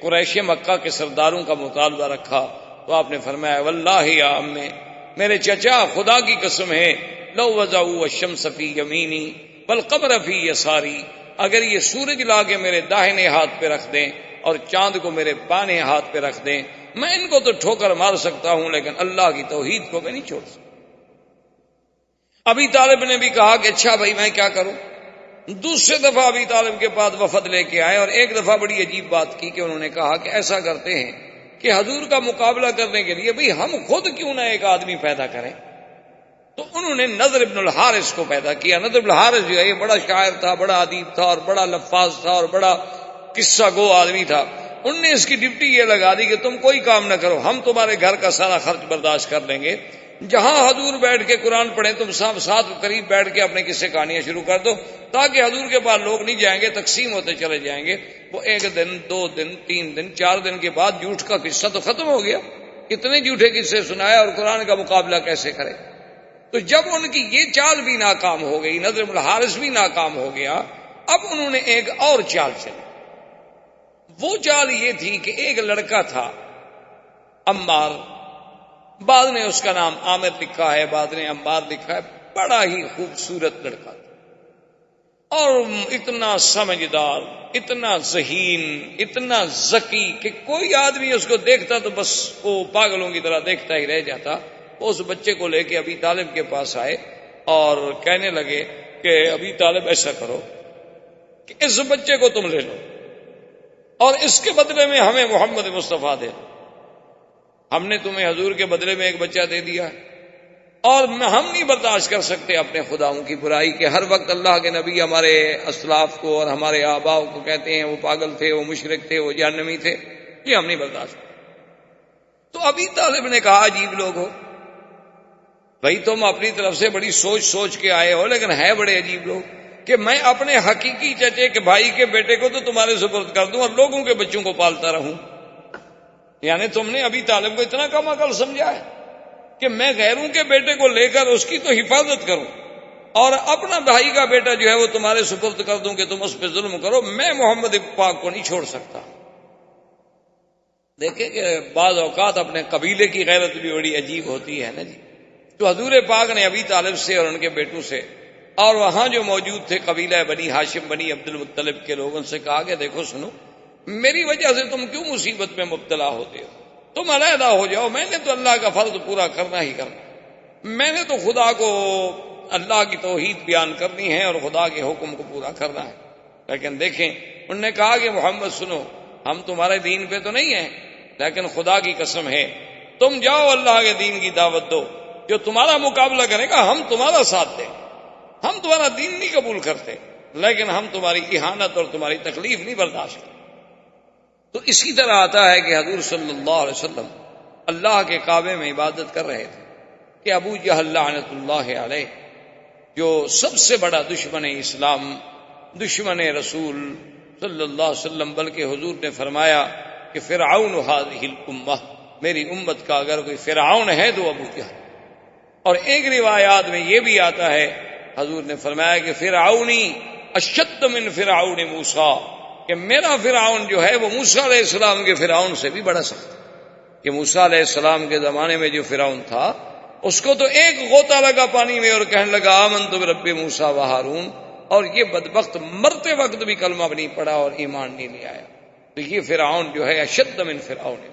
قریش مکہ کے سرداروں کا مطالبہ رکھا تو آپ نے فرمایا واللہ یا امّے، میرے چچا خدا کی قسم ہے، لو وضعوا الشمس فی یمینی والقمر فی یساری، اگر یہ سورج لا کے میرے داہنے ہاتھ پہ رکھ دیں اور چاند کو میرے بائیں ہاتھ پہ رکھ دیں، میں ان کو تو ٹھوکر مار سکتا ہوں لیکن اللہ کی توحید کو میں نہیں چھوڑ سکتا۔ ابی طالب نے بھی کہا کہ اچھا بھائی میں کیا کروں؟ دوسرے دفعہ ابی طالب کے پاس وفد لے کے آئے اور ایک دفعہ بڑی عجیب بات کی کہ انہوں نے کہا کہ ایسا کرتے ہیں کہ حضور کا مقابلہ کرنے کے لیے بھئی ہم خود کیوں نہ ایک آدمی پیدا کریں۔ تو انہوں نے نضر ابن الحارث کو پیدا کیا۔ نضر ابن الحارث جو ہے یہ بڑا شاعر تھا، بڑا ادیب تھا اور بڑا لفاظ تھا اور بڑا قصہ گو آدمی تھا۔ ان نے اس کی ڈپٹی یہ لگا دی کہ تم کوئی کام نہ کرو، ہم تمہارے گھر کا سارا خرچ برداشت کر لیں گے، جہاں حضور بیٹھ کے قرآن پڑھیں تم ساتھ قریب بیٹھ کے اپنے قصے کہانیاں شروع کر دو، تاکہ حضور کے پاس لوگ نہیں جائیں گے، تقسیم ہوتے چلے جائیں گے۔ وہ ایک دن، 2 دن، 3 دن، 4 دن کے بعد جھوٹ کا قصہ تو ختم ہو گیا، اتنے جھوٹے قصے سنایا اور قرآن کا مقابلہ کیسے کرے۔ تو جب ان کی یہ چال بھی ناکام ہو گئی، نضر بن الحارث بھی ناکام ہو گیا، اب انہوں نے ایک اور چال چلی۔ وہ چال یہ تھی کہ ایک لڑکا تھا عمار، بعد نے اس کا نام عامر لکھا ہے، بعد نے عمار لکھا ہے، بڑا ہی خوبصورت لڑکا تھا اور اتنا سمجھدار، اتنا ذہین، اتنا ذکی کہ کوئی آدمی اس کو دیکھتا تو بس وہ پاگلوں کی طرح دیکھتا ہی رہ جاتا۔ اس بچے کو لے کے ابی طالب کے پاس آئے اور کہنے لگے کہ ابی طالب ایسا کرو کہ اس بچے کو تم لے لو اور اس کے بدلے میں ہمیں محمد مصطفیٰ دے دو، ہم نے تمہیں حضور کے بدلے میں ایک بچہ دے دیا ہے اور ہم نہیں برداشت کر سکتے اپنے خداؤں کی برائی کہ ہر وقت اللہ کے نبی ہمارے اسلاف کو اور ہمارے آباؤ کو کہتے ہیں وہ پاگل تھے، وہ مشرک تھے، وہ جہنمی تھے، یہ ہم نہیں برداشت کرتے۔ تو ابی طالب نے کہا عجیب لوگ ہو بھائی، تم اپنی طرف سے بڑی سوچ کے آئے ہو، لیکن ہے بڑے عجیب لوگ کہ میں اپنے حقیقی چچے کے بھائی کے بیٹے کو تو تمہارے سپرد کر دوں اور لوگوں کے بچوں کو پالتا رہوں۔ یعنی تم نے ابی طالب کو اتنا کم عقل سمجھا ہے کہ میں غیروں کے بیٹے کو لے کر اس کی تو حفاظت کروں اور اپنا بھائی کا بیٹا جو ہے وہ تمہارے سپرد کر دوں کہ تم اس پہ ظلم کرو، میں محمد پاک کو نہیں چھوڑ سکتا۔ دیکھیں کہ بعض اوقات اپنے قبیلے کی غیرت بھی بڑی عجیب ہوتی ہے نا جی۔ تو حضور پاک نے ابی طالب سے اور ان کے بیٹوں سے اور وہاں جو موجود تھے قبیلہ بنی ہاشم بنی عبد المطلب کے لوگوں سے کہا کہ دیکھو سنو، میری وجہ سے تم کیوں مصیبت میں مبتلا ہوتے ہو؟ تم علیحدہ ہو جاؤ، میں نے تو اللہ کا فرض پورا کرنا ہی کرنا، میں نے تو خدا کو اللہ کی توحید بیان کرنی ہے اور خدا کے حکم کو پورا کرنا ہے۔ لیکن دیکھیں انہوں نے کہا کہ محمد سنو، ہم تمہارے دین پہ تو نہیں ہیں، لیکن خدا کی قسم ہے تم جاؤ اللہ کے دین کی دعوت دو، جو تمہارا مقابلہ کرے گا ہم تمہارا ساتھ دیں، ہم تمہارا دین نہیں قبول کرتے لیکن ہم تمہاری اہانت اور تمہاری تکلیف نہیں برداشت کرتے۔ تو اسی طرح آتا ہے کہ حضور صلی اللہ علیہ وسلم اللہ کے کعبے میں عبادت کر رہے تھے کہ ابو جہل لعنت اللہ علیہ، جو سب سے بڑا دشمن اسلام، دشمن رسول صلی اللہ علیہ وسلم، بلکہ حضور نے فرمایا کہ فرعون هذه الامہ، میری امت کا اگر کوئی فرعون ہے تو ابو جہل۔ اور ایک روایات میں یہ بھی آتا ہے حضور نے فرمایا کہ فرعونی اشد من فرعون موسیٰ، کہ میرا فرعون جو ہے وہ موسیٰ علیہ السلام کے فرعون سے بھی بڑا سخت ہے۔ کہ موسیٰ علیہ السلام کے زمانے میں جو فرعون تھا اس کو تو ایک غوطہ لگا پانی میں اور کہنے لگا آمنت برب موسیٰ و ہارون، اور یہ بدبخت مرتے وقت بھی کلمہ نہیں پڑھا اور ایمان نہیں لے آیا۔ تو یہ فرعون جو ہے اشد من فرعون۔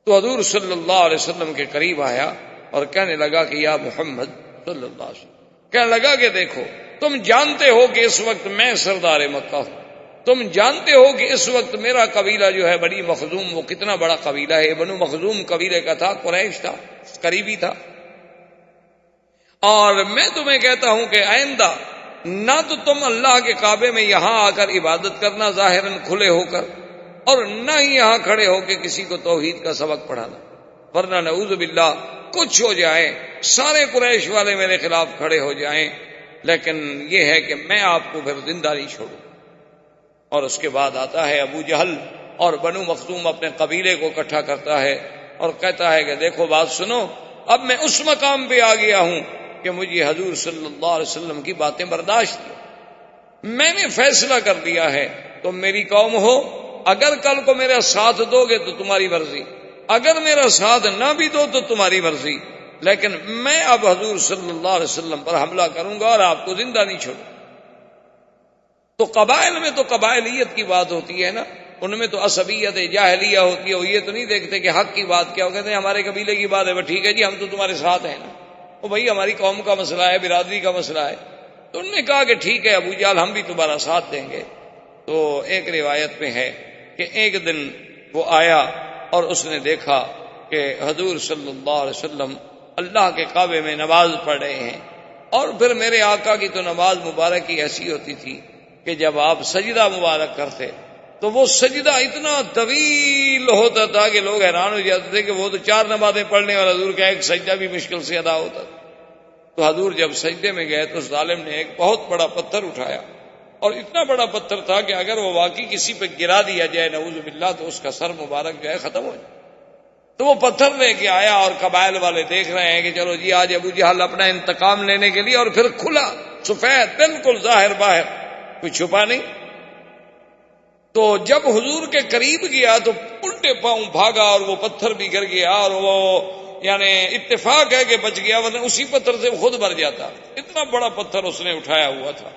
تو حضور صلی اللہ علیہ وسلم کے قریب آیا اور کہنے لگا کہ یا محمد صلی اللہ علیہ وسلم، کہنے لگا کہ دیکھو تم جانتے ہو کہ اس وقت میں سردار مکہ ہوں، تم جانتے ہو کہ اس وقت میرا قبیلہ جو ہے بنی مخزوم، وہ کتنا بڑا قبیلہ ہے، بنو مخزوم قبیلے کا تھا، قریش تھا، قریبی تھا، اور میں تمہیں کہتا ہوں کہ آئندہ نہ تو تم اللہ کے کعبے میں یہاں آ کر عبادت کرنا ظاہراً کھلے ہو کر، اور نہ ہی یہاں کھڑے ہو کے کسی کو توحید کا سبق پڑھانا، ورنہ نعوذ باللہ کچھ ہو جائے، سارے قریش والے میرے خلاف کھڑے ہو جائیں، لیکن یہ ہے کہ میں آپ کو پھر زندہ نہیں چھوڑوں۔ اور اس کے بعد آتا ہے ابو جہل اور بنو مخزوم اپنے قبیلے کو اکٹھا کرتا ہے اور کہتا ہے کہ دیکھو بات سنو، اب میں اس مقام پہ آ گیا ہوں کہ مجھے حضور صلی اللہ علیہ وسلم کی باتیں برداشت ہیں، میں نے فیصلہ کر دیا ہے، تم میری قوم ہو، اگر کل کو میرا ساتھ دو گے تو تمہاری مرضی، اگر میرا ساتھ نہ بھی دو تو تمہاری مرضی، لیکن میں اب حضور صلی اللہ علیہ وسلم پر حملہ کروں گا اور آپ کو زندہ نہیں چھوڑوں۔ تو قبائل میں تو قبائلیت کی بات ہوتی ہے نا، ان میں تو عصبیت جاہلیہ ہوتی ہے، وہ یہ تو نہیں دیکھتے کہ حق کی بات کیا، وہ کہتے ہیں ہمارے قبیلے کی بات ہے، ٹھیک ہے جی ہم تو تمہارے ساتھ ہیں نا، وہ بھائی ہماری قوم کا مسئلہ ہے، برادری کا مسئلہ ہے۔ تو انہوں نے کہا کہ ٹھیک ہے ابو جہل ہم بھی تمہارا ساتھ دیں گے۔ تو ایک روایت میں ہے کہ ایک دن وہ آیا اور اس نے دیکھا کہ حضور صلی اللہ علیہ وسلم اللہ کے کعبے میں نماز پڑھ رہے ہیں، اور پھر میرے آقا کی تو نماز مبارک کی ایسی ہوتی تھی کہ جب آپ سجدہ مبارک کرتے تو وہ سجدہ اتنا طویل ہوتا تھا کہ لوگ حیران ہو جاتے تھے کہ وہ تو 4 نمازیں پڑھنے والا حضور کا ایک سجدہ بھی مشکل سے ادا ہوتا تھا۔ تو حضور جب سجدے میں گئے تو اس ظالم نے ایک بہت بڑا پتھر اٹھایا، اور اتنا بڑا پتھر تھا کہ اگر وہ واقعی کسی پہ گرا دیا جائے نعوذ باللہ تو اس کا سر مبارک جو ہے ختم ہو جائے۔ تو وہ پتھر لے کے آیا، اور قبائل والے دیکھ رہے ہیں کہ چلو جی آج ابو جہل اپنا انتقام لینے کے لیے، اور پھر کھلا سفید بالکل ظاہر باہر، کوئی چھپا نہیں۔ تو جب حضور کے قریب گیا تو الٹے پاؤں بھاگا، اور وہ پتھر بھی گر گیا، اور وہ یعنی اتفاق ہے کہ بچ گیا، ورنہ اسی پتھر سے خود مر جاتا۔ اتنا بڑا پتھر اس نے اٹھایا ہوا تھا،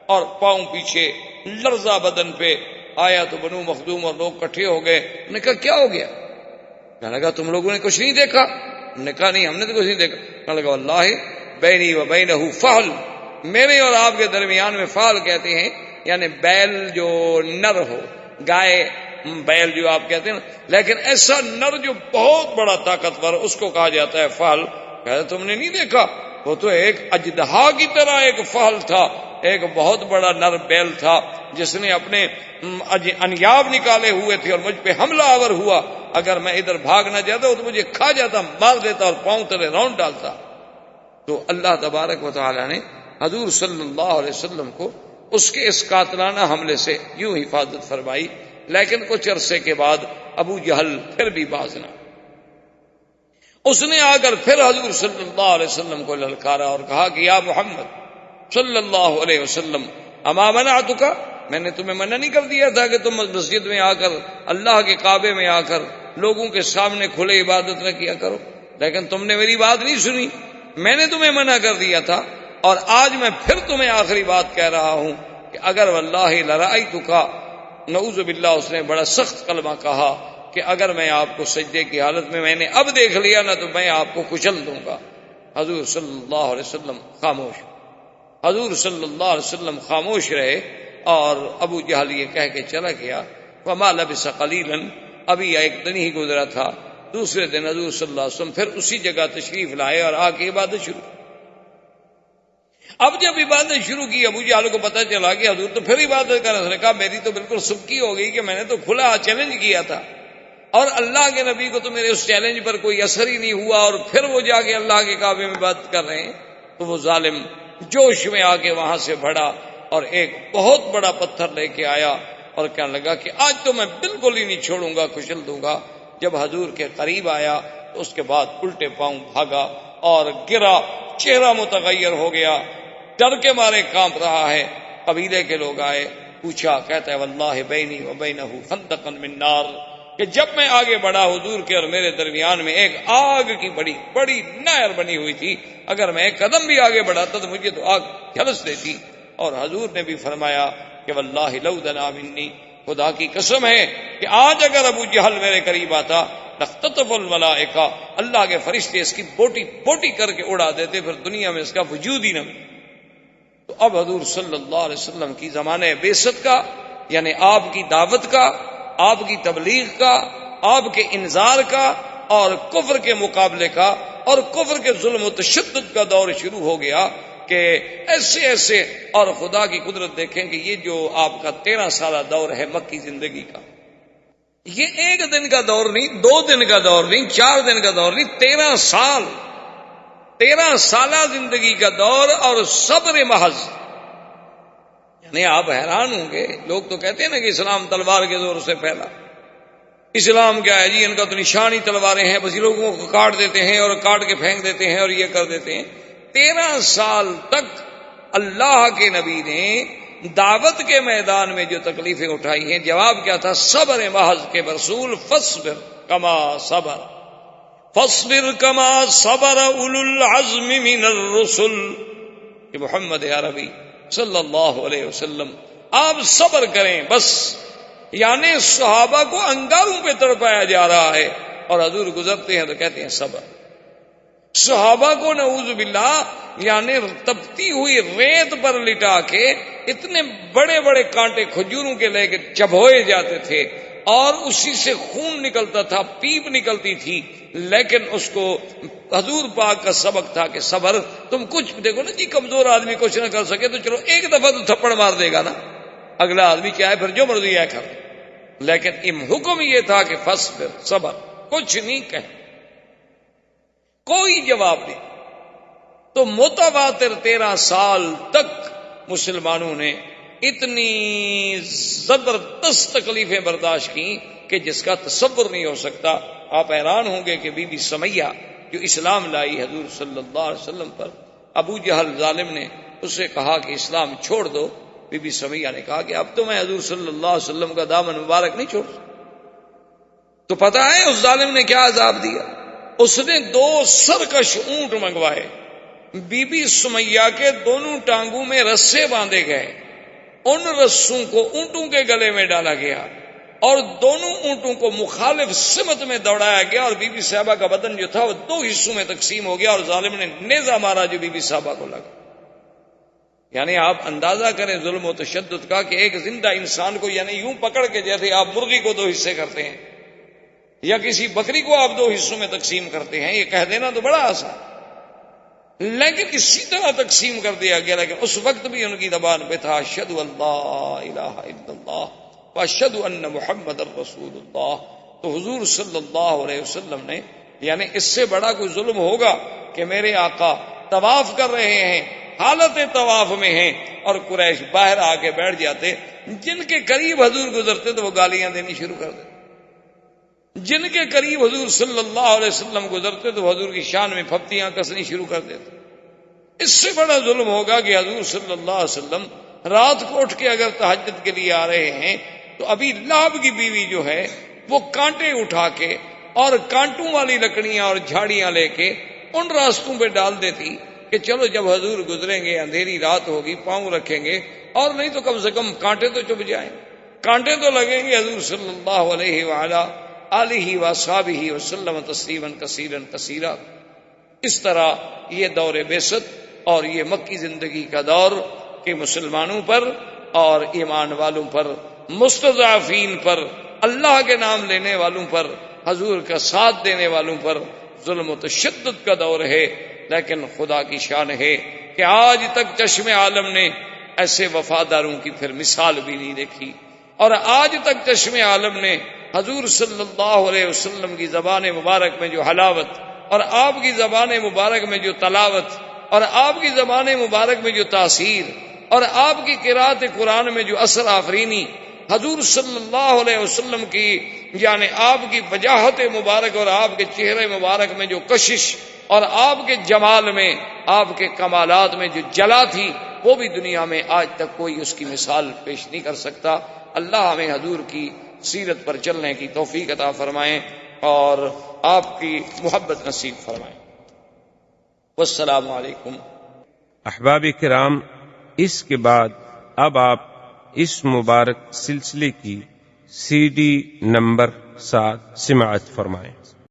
اور پاؤں پیچھے، لرزہ بدن پہ آیا۔ تو بنو مخزوم اور لوگ کٹھے ہو گئے، انہوں نے کہا کیا ہو گیا؟ کہنے لگا تم لوگوں نے کچھ نہیں دیکھا؟ انہوں نے کہا نہیں ہم نے تو کچھ نہیں دیکھا۔ کہنے لگا واللہ بینی و بینہ فحل، میرے اور آپ کے درمیان میں فحل کہتے ہیں یعنی بیل جو نر ہو، گائے بیل جو آپ کہتے ہیں نا، لیکن ایسا نر جو بہت بڑا طاقتور، اس کو کہا جاتا ہے فحل۔ کہتے تم نے نہیں دیکھا؟ وہ تو ایک اژدہا کی طرح ایک فحل تھا، ایک بہت بڑا نر بیل تھا جس نے اپنے انیاب نکالے ہوئے تھے اور مجھ پہ حملہ آور ہوا۔ اگر میں ادھر بھاگ نہ جاتا تو مجھے کھا جاتا، مار دیتا اور پاؤں تلے راؤنڈ ڈالتا۔ تو اللہ تبارک و تعالی نے حضور صلی اللہ علیہ وسلم کو اس کے اس قاتلانہ حملے سے یوں حفاظت فرمائی، لیکن کچھ عرصے کے بعد ابو جہل پھر بھی باز نہ، اس نے آ کر پھر حضور صلی اللہ علیہ وسلم کو للکارا اور کہا کہ یا محمد صلی اللہ علیہ وسلم اما منعتک، میں نے تمہیں منع نہیں کر دیا تھا کہ تم مسجد میں آ کر، اللہ کے کعبے میں آ کر لوگوں کے سامنے کھلے عبادت نہ کیا کرو، لیکن تم نے میری بات نہیں سنی، میں نے تمہیں منع کر دیا تھا، اور آج میں پھر تمہیں آخری بات کہہ رہا ہوں کہ اگر واللہ لرأیتک، نعوذ باللہ اس نے بڑا سخت کلمہ کہا کہ اگر میں آپ کو سجدے کی حالت میں نے اب دیکھ لیا نہ تو میں آپ کو کچل دوں گا۔ حضور صلی اللہ علیہ وسلم خاموش، حضور صلی اللہ علیہ وسلم خاموش رہے، اور ابو جہل یہ کہہ کے چلا گیا۔ وما لبث قلیلا، ابھی ایک دن ہی گزرا تھا، دوسرے دن حضور صلی اللہ علیہ وسلم پھر اسی جگہ تشریف لائے اور آ کے عبادت شروع۔ اب جب عبادت شروع کی، ابو جہل کو پتہ چلا کہ حضور تو پھر عبادت کر رہے، اس نے کہا میری تو بالکل سبکی ہو گئی کہ میں نے تو کھلا چیلنج کیا تھا، اور اللہ کے نبی کو تو میرے اس چیلنج پر کوئی اثر ہی نہیں ہوا، اور پھر وہ جا کے اللہ کے کعبے میں عبادت کر رہے ہیں۔ تو وہ ظالم جوش میں آ کے وہاں سے بڑھا اور ایک بہت بڑا پتھر لے کے آیا اور کہنے لگا کہ آج تو میں بالکل ہی نہیں چھوڑوں گا، کچل دوں گا۔ جب حضور کے قریب آیا تو اس کے بعد الٹے پاؤں بھاگا اور گرا، چہرہ متغیر ہو گیا، ڈر کے مارے کانپ رہا ہے۔ قبیلے کے لوگ آئے، پوچھا، کہتا ہے واللہ بینی و بینہ خندقا من نار، کہ جب میں آگے بڑھا حضور کے اور میرے درمیان میں ایک آگ کی بڑی بڑی نہر بنی ہوئی تھی، اگر میں ایک قدم بھی آگے بڑھاتا تو مجھے تو آگ جھلس دیتی۔ اور حضور نے بھی فرمایا کہ واللہ لو دنا منی، خدا کی قسم ہے کہ آج اگر ابو جہل میرے قریب آتا لختطف الملائکہ، اللہ کے فرشتے اس کی بوٹی بوٹی کر کے اڑا دیتے، پھر دنیا میں اس کا وجود ہی نہ ملتا۔ تو تو اب حضور صلی اللہ علیہ وسلم کی زمانے بعثت کا، یعنی آپ کی دعوت کا، آپ کی تبلیغ کا، آپ کے انذار کا اور کفر کے مقابلے کا اور کفر کے ظلم و تشدد کا دور شروع ہو گیا کہ ایسے ایسے، اور خدا کی قدرت دیکھیں کہ یہ جو آپ کا 13 سالہ دور ہے مکی زندگی کا، یہ ایک دن کا دور نہیں، 2 دن کا دور نہیں، 4 دن کا دور نہیں، 13 سال، 13 سالہ زندگی کا دور اور صبر محض۔ یعنی آپ حیران ہوں گے، لوگ تو کہتے ہیں نا کہ اسلام تلوار کے زور سے پھیلا، اسلام کیا ہے جی، ان کا تو نشانی تلواریں ہیں، بس لوگوں کو کاٹ دیتے ہیں اور کاٹ کے پھینک دیتے ہیں اور یہ کر دیتے ہیں۔ 13 سال تک اللہ کے نبی نے دعوت کے میدان میں جو تکلیفیں اٹھائی ہیں، جواب کیا تھا؟ صبر محض کے رسول، فاصبر کما صبر، فاصبر کما صبر اولو العزم من الرسل، کہ محمد عربی صلی اللہ علیہ وسلم آپ صبر کریں بس۔ یعنی صحابہ کو انگاروں پہ تڑپایا جا رہا ہے اور حضور گزرتے ہیں تو کہتے ہیں صبر۔ صحابہ کو نعوذ باللہ یعنی تپتی ہوئی ریت پر لٹا کے اتنے بڑے بڑے کانٹے کھجوروں کے لے کے چبھوئے جاتے تھے اور اسی سے خون نکلتا تھا، پیپ نکلتی تھی، لیکن اس کو حضور پاک کا سبق تھا کہ صبر۔ تم کچھ دیکھو نا جی، کمزور آدمی کچھ نہ کر سکے تو چلو ایک دفعہ تو تھپڑ مار دے گا نا، اگلا آدمی چاہے پھر جو مرضی ہے کر، لیکن حکم یہ تھا کہ فاصبر، صبر، کچھ نہیں کہ کوئی جواب نہیں۔ تو متواتر 13 سال تک مسلمانوں نے اتنی زبردست تکلیفیں برداشت کی کہ جس کا تصور نہیں ہو سکتا۔ آپ حیران ہوں گے کہ بی بی سمیہ جو اسلام لائی حضور صلی اللہ علیہ وسلم پر، ابو جہل ظالم نے اسے کہا کہ اسلام چھوڑ دو، بی بی سمیہ نے کہا کہ اب تو میں حضور صلی اللہ علیہ وسلم کا دامن مبارک نہیں چھوڑ سکتا۔ تو پتہ ہے اس ظالم نے کیا عذاب دیا؟ اس نے 2 سرکش اونٹ منگوائے، بی بی سمیہ کے دونوں ٹانگوں میں رسے باندھے گئے، ان رسوں کو اونٹوں کے گلے میں ڈالا گیا اور دونوں اونٹوں کو مخالف سمت میں دوڑایا گیا، اور بی بی صاحبہ کا بدن جو تھا وہ 2 حصوں میں تقسیم ہو گیا اور ظالم نے نیزہ مارا جو بی بی صاحبہ کو لگا۔ یعنی آپ اندازہ کریں ظلم و تشدد کا کہ ایک زندہ انسان کو یعنی یوں پکڑ کے جیسے آپ مرغی کو 2 حصے کرتے ہیں یا کسی بکری کو آپ 2 حصوں میں تقسیم کرتے ہیں، یہ کہہ دینا تو بڑا آسان، لیکن اسی طرح تقسیم کر دیا گیا۔ لیکن اس وقت بھی ان کی زبان پہ تھا اشہد ان لا الہ الا اللہ واشہد ان محمد رسول اللہ۔ تو حضور صلی اللہ علیہ وسلم نے یعنی اس سے بڑا کوئی ظلم ہوگا کہ میرے آقا طواف کر رہے ہیں، حالت طواف میں ہیں، اور قریش باہر آ کے بیٹھ جاتے، جن کے قریب حضور گزرتے تو وہ گالیاں دینی شروع کر دیتے، جن کے قریب حضور صلی اللہ علیہ وسلم گزرتے تو حضور کی شان میں پھپتیاں کسنی شروع کر دیتے۔ اس سے بڑا ظلم ہوگا کہ حضور صلی اللہ علیہ وسلم رات کو اٹھ کے اگر تہجد کے لیے آ رہے ہیں تو ابھی لہب کی بیوی جو ہے وہ کانٹے اٹھا کے اور کانٹوں والی لکڑیاں اور جھاڑیاں لے کے ان راستوں پہ ڈال دیتی کہ چلو جب حضور گزریں گے اندھیری رات ہوگی پاؤں رکھیں گے، اور نہیں تو کم سے کم کانٹے تو چبھ جائیں، کانٹے تو لگیں گے۔ حضور صلی اللہ علیہ وآلہ آلہ وصحبہ وسلم تسلیما کثیرا کثیرا۔ اس طرح یہ دور بعثت اور یہ مکی زندگی کا دور کہ مسلمانوں پر اور ایمان والوں پر، مستضعفین پر، اللہ کے نام لینے والوں پر، حضور کا ساتھ دینے والوں پر ظلم و تشدد کا دور ہے۔ لیکن خدا کی شان ہے کہ آج تک چشم عالم نے ایسے وفاداروں کی پھر مثال بھی نہیں دیکھی، اور آج تک چشم عالم نے حضور صلی اللہ علیہ وسلم کی زبان مبارک میں جو حلاوت، اور آپ کی زبان مبارک میں جو تلاوت، اور آپ کی زبان مبارک میں جو تاثیر، اور آپ کی قرات قرآن میں جو اثر آفرینی، حضور صلی اللہ علیہ وسلم کی یعنی آپ کی وجاہت مبارک اور آپ کے چہرے مبارک میں جو کشش، اور آپ کے جمال میں، آپ کے کمالات میں جو جلا تھی، وہ بھی دنیا میں آج تک کوئی اس کی مثال پیش نہیں کر سکتا۔ اللہ ہمیں حضور کی سیرت پر چلنے کی توفیق عطا فرمائیں اور آپ کی محبت نصیب فرمائیں۔ والسلام علیکم۔ احباب کرام، اس کے بعد اب آپ اس مبارک سلسلے کی CD نمبر 7 سماعت فرمائیں۔